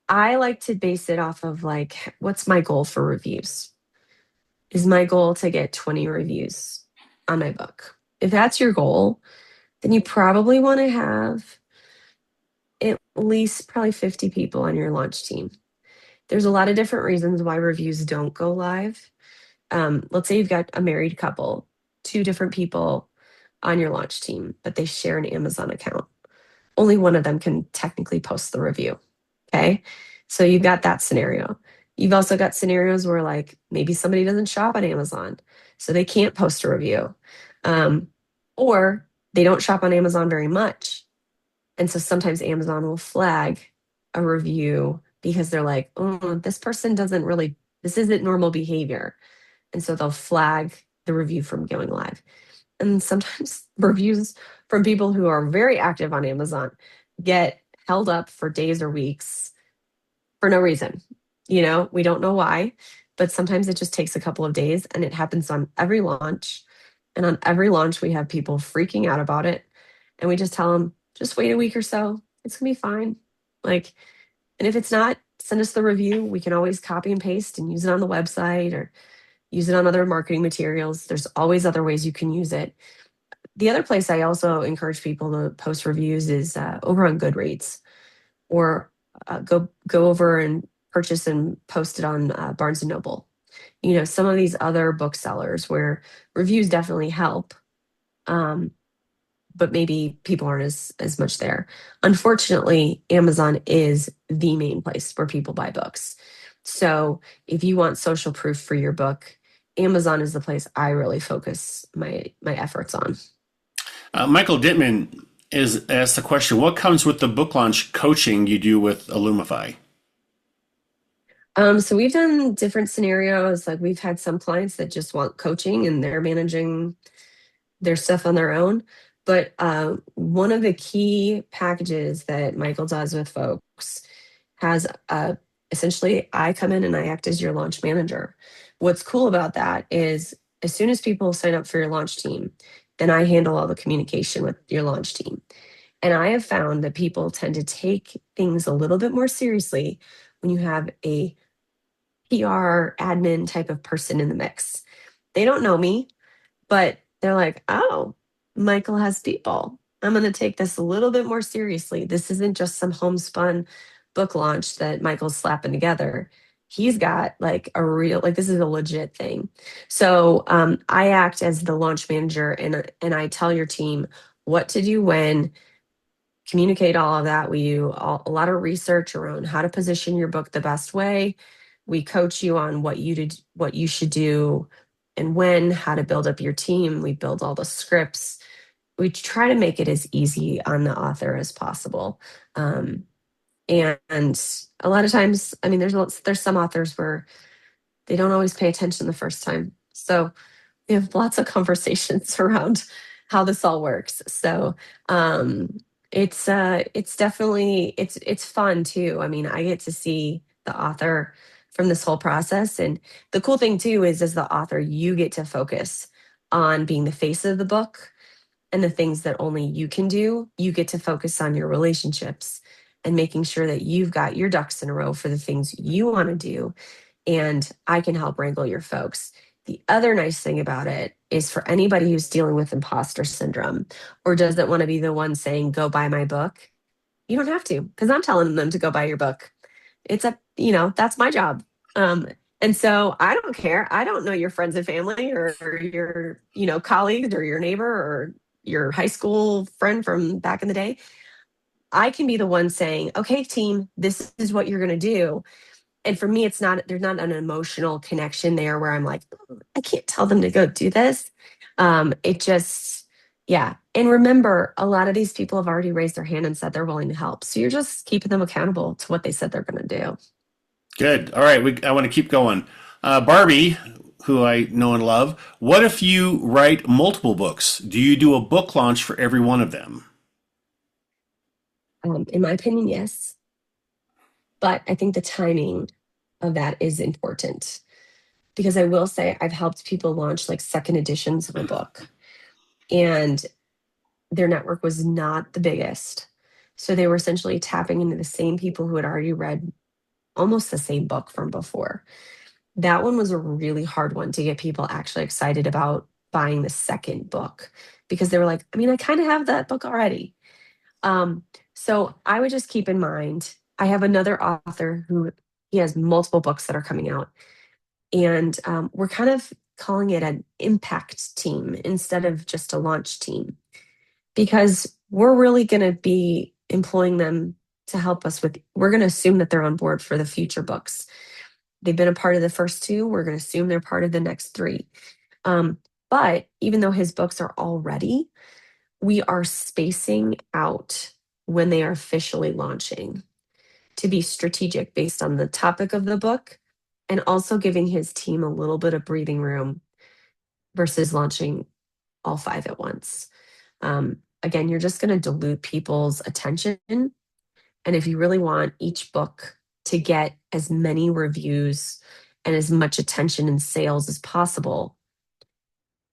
I like to base it off of like, what's my goal for reviews? Is my goal to get 20 reviews on my book? If that's your goal, then you probably want to have at least probably 50 people on your launch team. There's a lot of different reasons why reviews don't go live. Let's say you've got a married couple, 2 different people on your launch team, but they share an Amazon account. Only one of them can technically post the review. Okay. So you've got that scenario. You've also got scenarios where, like, maybe somebody doesn't shop on Amazon, so they can't post a review. Um, or they don't shop on Amazon very much. And so sometimes Amazon will flag a review because they're like, oh, this person doesn't really, this isn't normal behavior. And so they'll flag the review from going live. And sometimes reviews from people who are very active on Amazon get held up for days or weeks for no reason. We don't know why, but sometimes it just takes a couple of days, and it happens on every launch. And on every launch, we have people freaking out about it. And we just tell them, just wait a week or so. It's going to be fine. Like, and if it's not, send us the review. We can always copy and paste and use it on the website or use it on other marketing materials. There's always other ways you can use it. The other place I also encourage people to post reviews is over on Goodreads, or go over and purchase and post it on Barnes and Noble. Some of these other booksellers where reviews definitely help, but maybe people aren't as much there. Unfortunately, Amazon is the main place where people buy books. So if you want social proof for your book, Amazon is the place I really focus my efforts on. Michael Dittman is asked the question, what comes with the book launch coaching you do with Illumify? So we've done different scenarios. Like, we've had some clients that just want coaching and they're managing their stuff on their own. But one of the key packages that Michael does with folks has essentially, I come in and I act as your launch manager. What's cool about that is, as soon as people sign up for your launch team, then I handle all the communication with your launch team. And I have found that people tend to take things a little bit more seriously when you have a PR admin type of person in the mix. They don't know me, but they're like, oh, Michael has people. I'm going to take this a little bit more seriously. This isn't just some homespun book launch that Michael's slapping together. He's got like a real, like, this is a legit thing. So I act as the launch manager, and I tell your team what to do when, communicate all of that. We do a lot of research around how to position your book the best way. We coach you on what you should do and when, how to build up your team. We build all the scripts. We try to make it as easy on the author as possible. And a lot of times, I mean, there's some authors where they don't always pay attention the first time. So we have lots of conversations around how this all works. So it's definitely it's fun too. I mean, I get to see the author from this whole process. And the cool thing too is as the author, you get to focus on being the face of the book and the things that only you can do. You get to focus on your relationships and making sure that you've got your ducks in a row for the things you want to do. And I can help wrangle your folks. The other nice thing about it is for anybody who's dealing with imposter syndrome or doesn't want to be the one saying, go buy my book, you don't have to, because I'm telling them to go buy your book. It's a, that's my job. Um, and so I don't care. I don't know your friends and family or your, colleagues or your neighbor or your high school friend from back in the day. I can be the one saying, okay, team, this is what you're going to do. And for me, there's not an emotional connection there where I'm like, "Oh, I can't tell them to go do this." It just, yeah. And remember, a lot of these people have already raised their hand and said they're willing to help. So you're just keeping them accountable to what they said they're going to do. Good. All right. I want to keep going. Barbie, who I know and love, what if you write multiple books? Do you do a book launch for every one of them? In my opinion, yes. But I think the timing of that is important because I will say I've helped people launch like second editions of a book and their network was not the biggest. So they were essentially tapping into the same people who had already read almost the same book from before. That one was a really hard one to get people actually excited about buying the second book because they were like, I mean, I kind of have that book already. So I would just keep in mind, I have another author who he has multiple books that are coming out. And we're kind of calling it an impact team instead of just a launch team because we're really going to be employing them to help us with, we're going to assume that they're on board for the future books. They've been a part of the first two. We're going to assume they're part of the next three. But even though his books are all ready, we are spacing out when they are officially launching to be strategic based on the topic of the book and also giving his team a little bit of breathing room versus launching all five at once. Again, you're just going to dilute people's attention. And if you really want each book to get as many reviews and as much attention and sales as possible,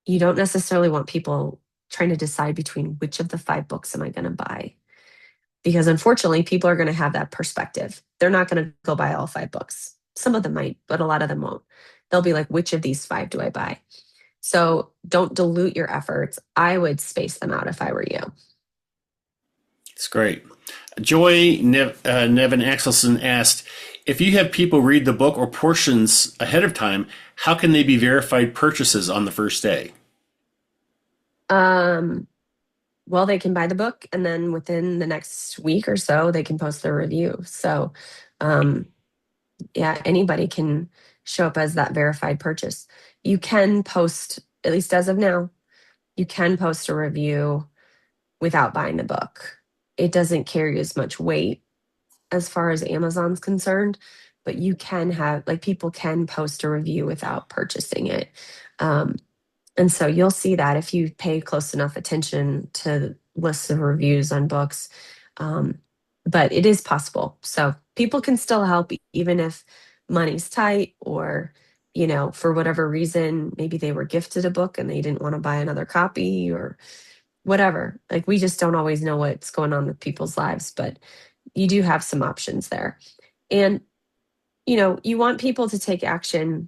you don't necessarily want people trying to decide between which of the five books am I going to buy. Because unfortunately, people are going to have that perspective. They're not going to go buy all five books. Some of them might, but a lot of them won't. They'll be like, which of these five do I buy? So don't dilute your efforts. I would space them out if I were you. It's great. Nevin Axelson asked, if you have people read the book or portions ahead of time, how can they be verified purchases on the first day? Well, they can buy the book and then within the next week or so, they can post their review. So, yeah, anybody can show up as that verified purchase. You can post, at least as of now, you can post a review without buying the book. It doesn't carry as much weight as far as Amazon's concerned, but you can have, like, people can post a review without purchasing it. And so you'll see that if you pay close enough attention to lists of reviews on books. But it is possible. So people can still help even if money's tight or, for whatever reason, maybe they were gifted a book and they didn't want to buy another copy or whatever. Like we just don't always know what's going on with people's lives, but you do have some options there. And, you want people to take action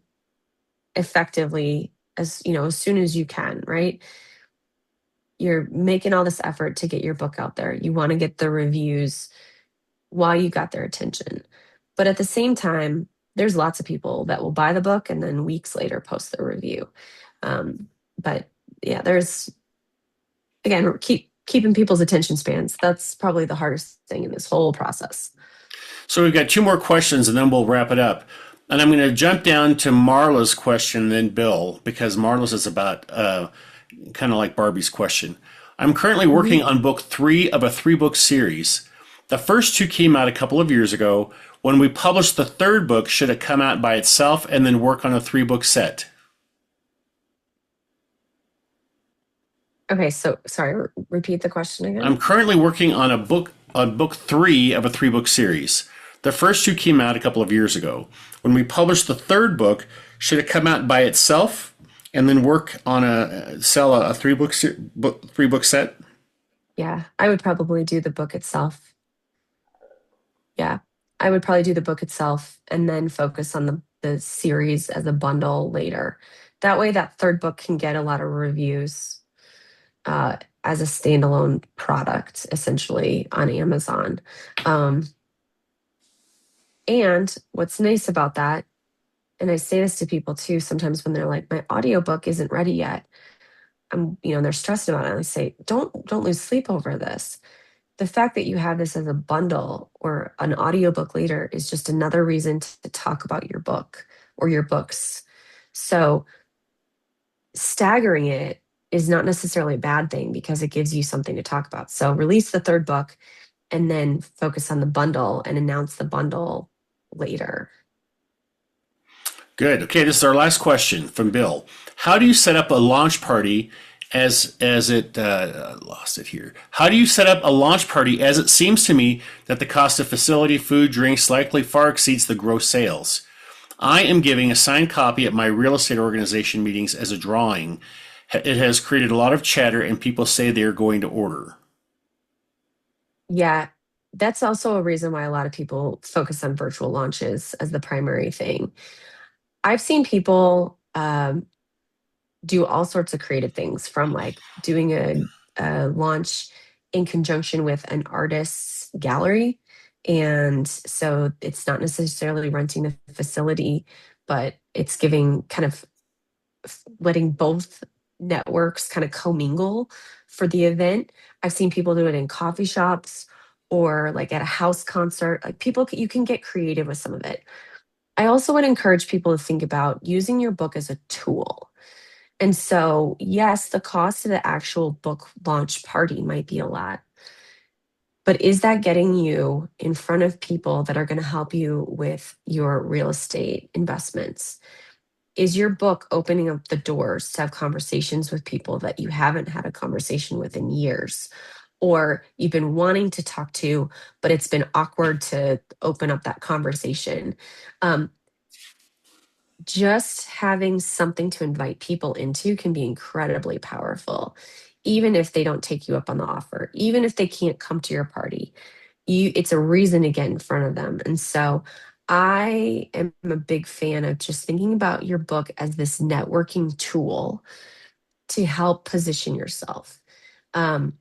effectively as soon as you can, right? You're making all this effort to get your book out there. You want to get the reviews while you got their attention. But at the same time, there's lots of people that will buy the book and then weeks later post the review. But yeah, there's, again, keeping people's attention spans. That's probably the hardest thing in this whole process. So we've got two more questions and then we'll wrap it up. And I'm going to jump down to Marla's question, then Bill, because Marla's is about kind of like Barbie's question. I'm currently working on book 3 of a 3-book series. The first 2 came out a couple of years ago. When we publish the 3rd book, should it come out by itself and then work on a 3-book set? Okay, so sorry, repeat the question again. I'm currently working on book 3 of a 3-book series. The first two came out a couple of years ago. When we published the third book, should it come out by itself and then work on sell a three book set? Yeah, I would probably do the book itself. Yeah, I would probably do the book itself and then focus on the series as a bundle later. That way, that third book can get a lot of reviews as a standalone product, essentially on Amazon. Um, and what's nice about that, and I say this to people too, sometimes when they're like, my audiobook isn't ready yet. They're stressed about it. And I say, don't lose sleep over this. The fact that you have this as a bundle or an audiobook later is just another reason to talk about your book or your books. So staggering it is not necessarily a bad thing because it gives you something to talk about. So release the third book and then focus on the bundle and announce the bundle later. Good. Okay, this is our last question from Bill. How do you set up a launch party as it lost it here? How do you set up a launch party as it seems to me that the cost of facility, food, drinks likely far exceeds the gross sales? I am giving a signed copy at my real estate organization meetings as a drawing. It has created a lot of chatter and people say they are going to order. Yeah, that's also a reason why a lot of people focus on virtual launches as the primary thing. I've seen people do all sorts of creative things from like doing a launch in conjunction with an artist's gallery. And so it's not necessarily renting the facility, but it's giving kind of letting both networks kind of commingle for the event. I've seen people do it in coffee shops or like at a house concert. Like you can get creative with some of it. I also would encourage people to think about using your book as a tool. And so, yes, the cost of the actual book launch party might be a lot, but is that getting you in front of people that are going to help you with your real estate investments? Is your book opening up the doors to have conversations with people that you haven't had a conversation with in years? Or you've been wanting to talk to, but it's been awkward to open up that conversation. Um, just having something to invite people into can be incredibly powerful, even if they don't take you up on the offer, even if they can't come to your party. It's a reason to get in front of them. And so I am a big fan of just thinking about your book as this networking tool to help position yourself. Um,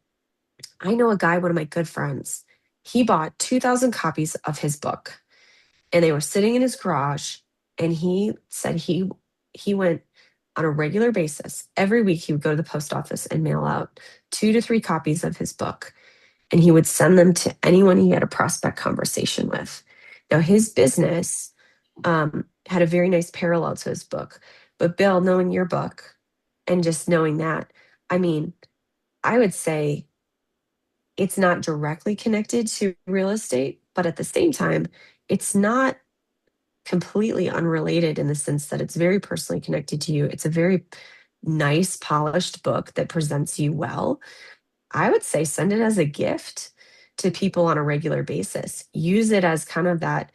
I know a guy, one of my good friends, he bought 2,000 copies of his book and they were sitting in his garage. And he said he went on a regular basis. Every week he would go to the post office and mail out 2 to 3 copies of his book. And he would send them to anyone he had a prospect conversation with. Now his business had a very nice parallel to his book. But Bill, knowing your book and just knowing that, I mean, I would say it's not directly connected to real estate, but at the same time, it's not completely unrelated in the sense that it's very personally connected to you. It's a very nice, polished book that presents you well. I would say send it as a gift to people on a regular basis. Use it as kind of that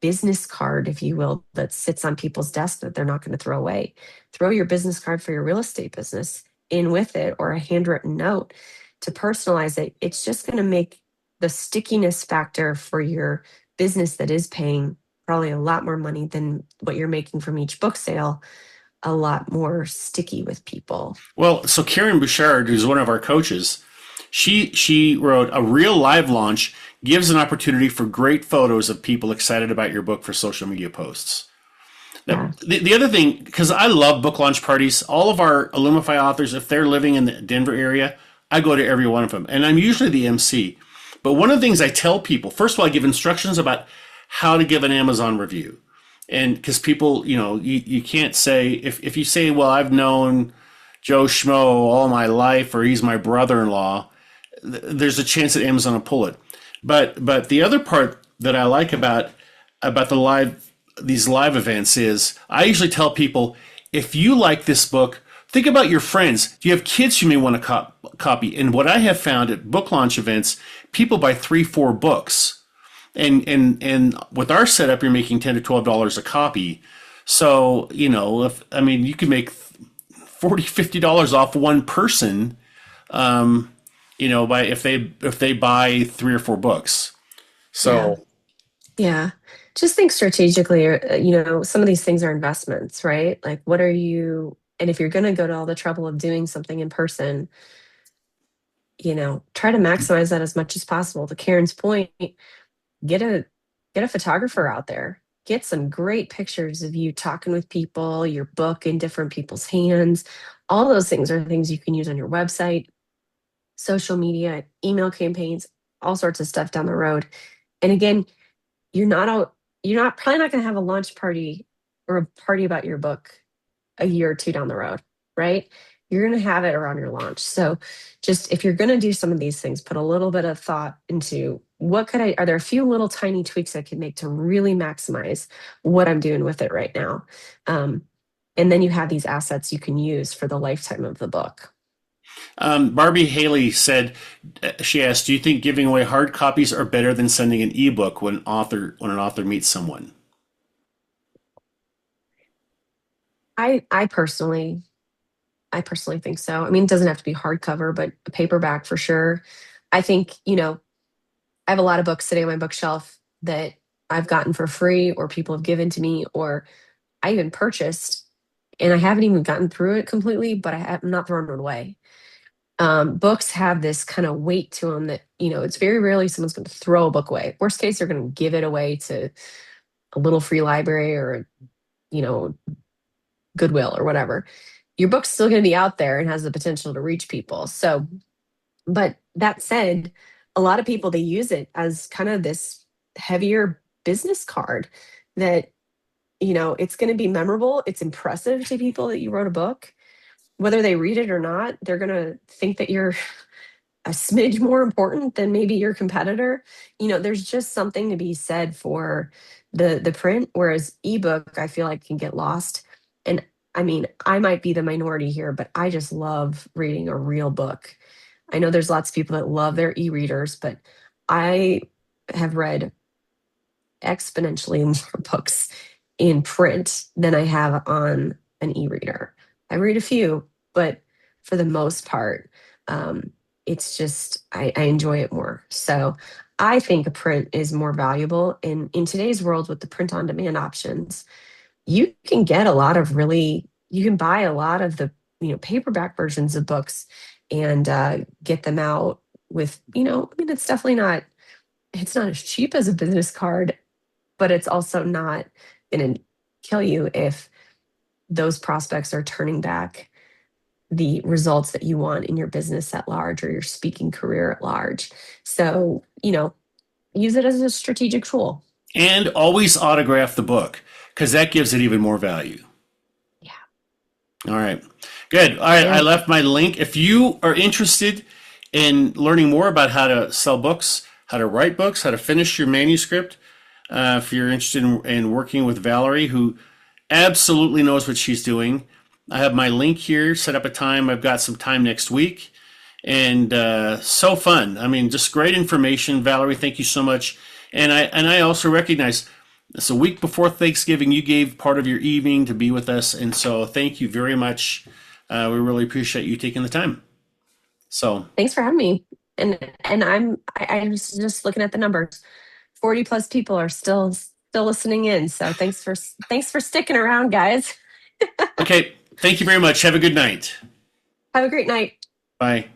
business card, if you will, that sits on people's desks that they're not going to throw away. Throw your business card for your real estate business in with it or a handwritten note to personalize it. It's just going to make the stickiness factor for your business that is paying probably a lot more money than what you're making from each book sale, a lot more sticky with people. Well, so Karen Bouchard, who's one of our coaches, she wrote a real live launch gives an opportunity for great photos of people excited about your book for social media posts. Now, the other thing, because I love book launch parties, all of our Illumify authors, if they're living in the Denver area, I go to every one of them, and I'm usually the MC. But one of the things I tell people, first of all, I give instructions about how to give an Amazon review. And because people, you can't say, if you say, well, I've known Joe Schmo all my life, or he's my brother-in-law, there's a chance that Amazon will pull it. But the other part that I like about these live events is I usually tell people, if you like this book, think about your friends. Do you have kids you may want to copy? And what I have found at book launch events, people buy 3, 4 books. And with our setup, you're making $10 to $12 a copy. So, if I mean, you can make 40, $50 off one person, by if they buy 3 or 4 books. Yeah. So, Yeah. Just think strategically, some of these things are investments, right? Like, what are you, and if you're going to go to all the trouble of doing something in person, try to maximize that as much as possible. To Karen's point, get a get a photographer out there. Get some great pictures of you talking with people, your book in different people's hands. All those things are things you can use on your website, social media, email campaigns, all sorts of stuff down the road. And again, you're not out, you're not probably not going to have a launch party or a party about your book a year or two down the road, right? You're going to have it around your launch. So just if you're going to do some of these things, put a little bit of thought into are there a few little tiny tweaks I can make to really maximize what I'm doing with it right now? Um, and then you have these assets you can use for the lifetime of the book. Barbie Haley said, she asked, "Do you think giving away hard copies are better than sending an ebook when an author meets someone?" I personally think so. I mean, it doesn't have to be hardcover, but a paperback for sure. I think, I have a lot of books sitting on my bookshelf that I've gotten for free or people have given to me or I even purchased and I haven't even gotten through it completely, but I'm not throwing it away. Books have this kind of weight to them that, it's very rarely someone's going to throw a book away. Worst case, they're going to give it away to a little free library or, you know, Goodwill or whatever. Your book's still going to be out there and has the potential to reach people. So, but that said, a lot of people, they use it as kind of this heavier business card that, it's going to be memorable. It's impressive to people that you wrote a book. Whether they read it or not, they're going to think that you're a smidge more important than maybe your competitor. There's just something to be said for the print, whereas ebook, I feel like can get lost. And I mean, I might be the minority here, but I just love reading a real book. I know there's lots of people that love their e-readers, but I have read exponentially more books in print than I have on an e-reader. I read a few, but for the most part, it's just I enjoy it more. So I think a print is more valuable. And in today's world with the print on demand options, you can get a lot of you can buy a lot of the paperback versions of books and get them out with I mean it's not as cheap as a business card, but it's also not going to kill you if those prospects are turning back the results that you want in your business at large or your speaking career at large. So, use it as a strategic tool. And always autograph the book because that gives it even more value. Yeah. All right. Good. All right. I Yeah. left my link. If you are interested in learning more about how to sell books, how to write books, how to finish your manuscript, if you're interested in working with Valerie, who absolutely knows what she's doing, I have my link here. Set up a time. I've got some time next week. And so fun. I mean, just great information. Valerie, thank you so much. And I also recognize it's a week before Thanksgiving. You gave part of your evening to be with us, and so thank you very much. We really appreciate you taking the time. So Thanks for having me. And I was just looking at the numbers. 40 plus people are still listening in. So thanks for sticking around, guys. okay, thank you very much. Have a good night. Have a great night. Bye.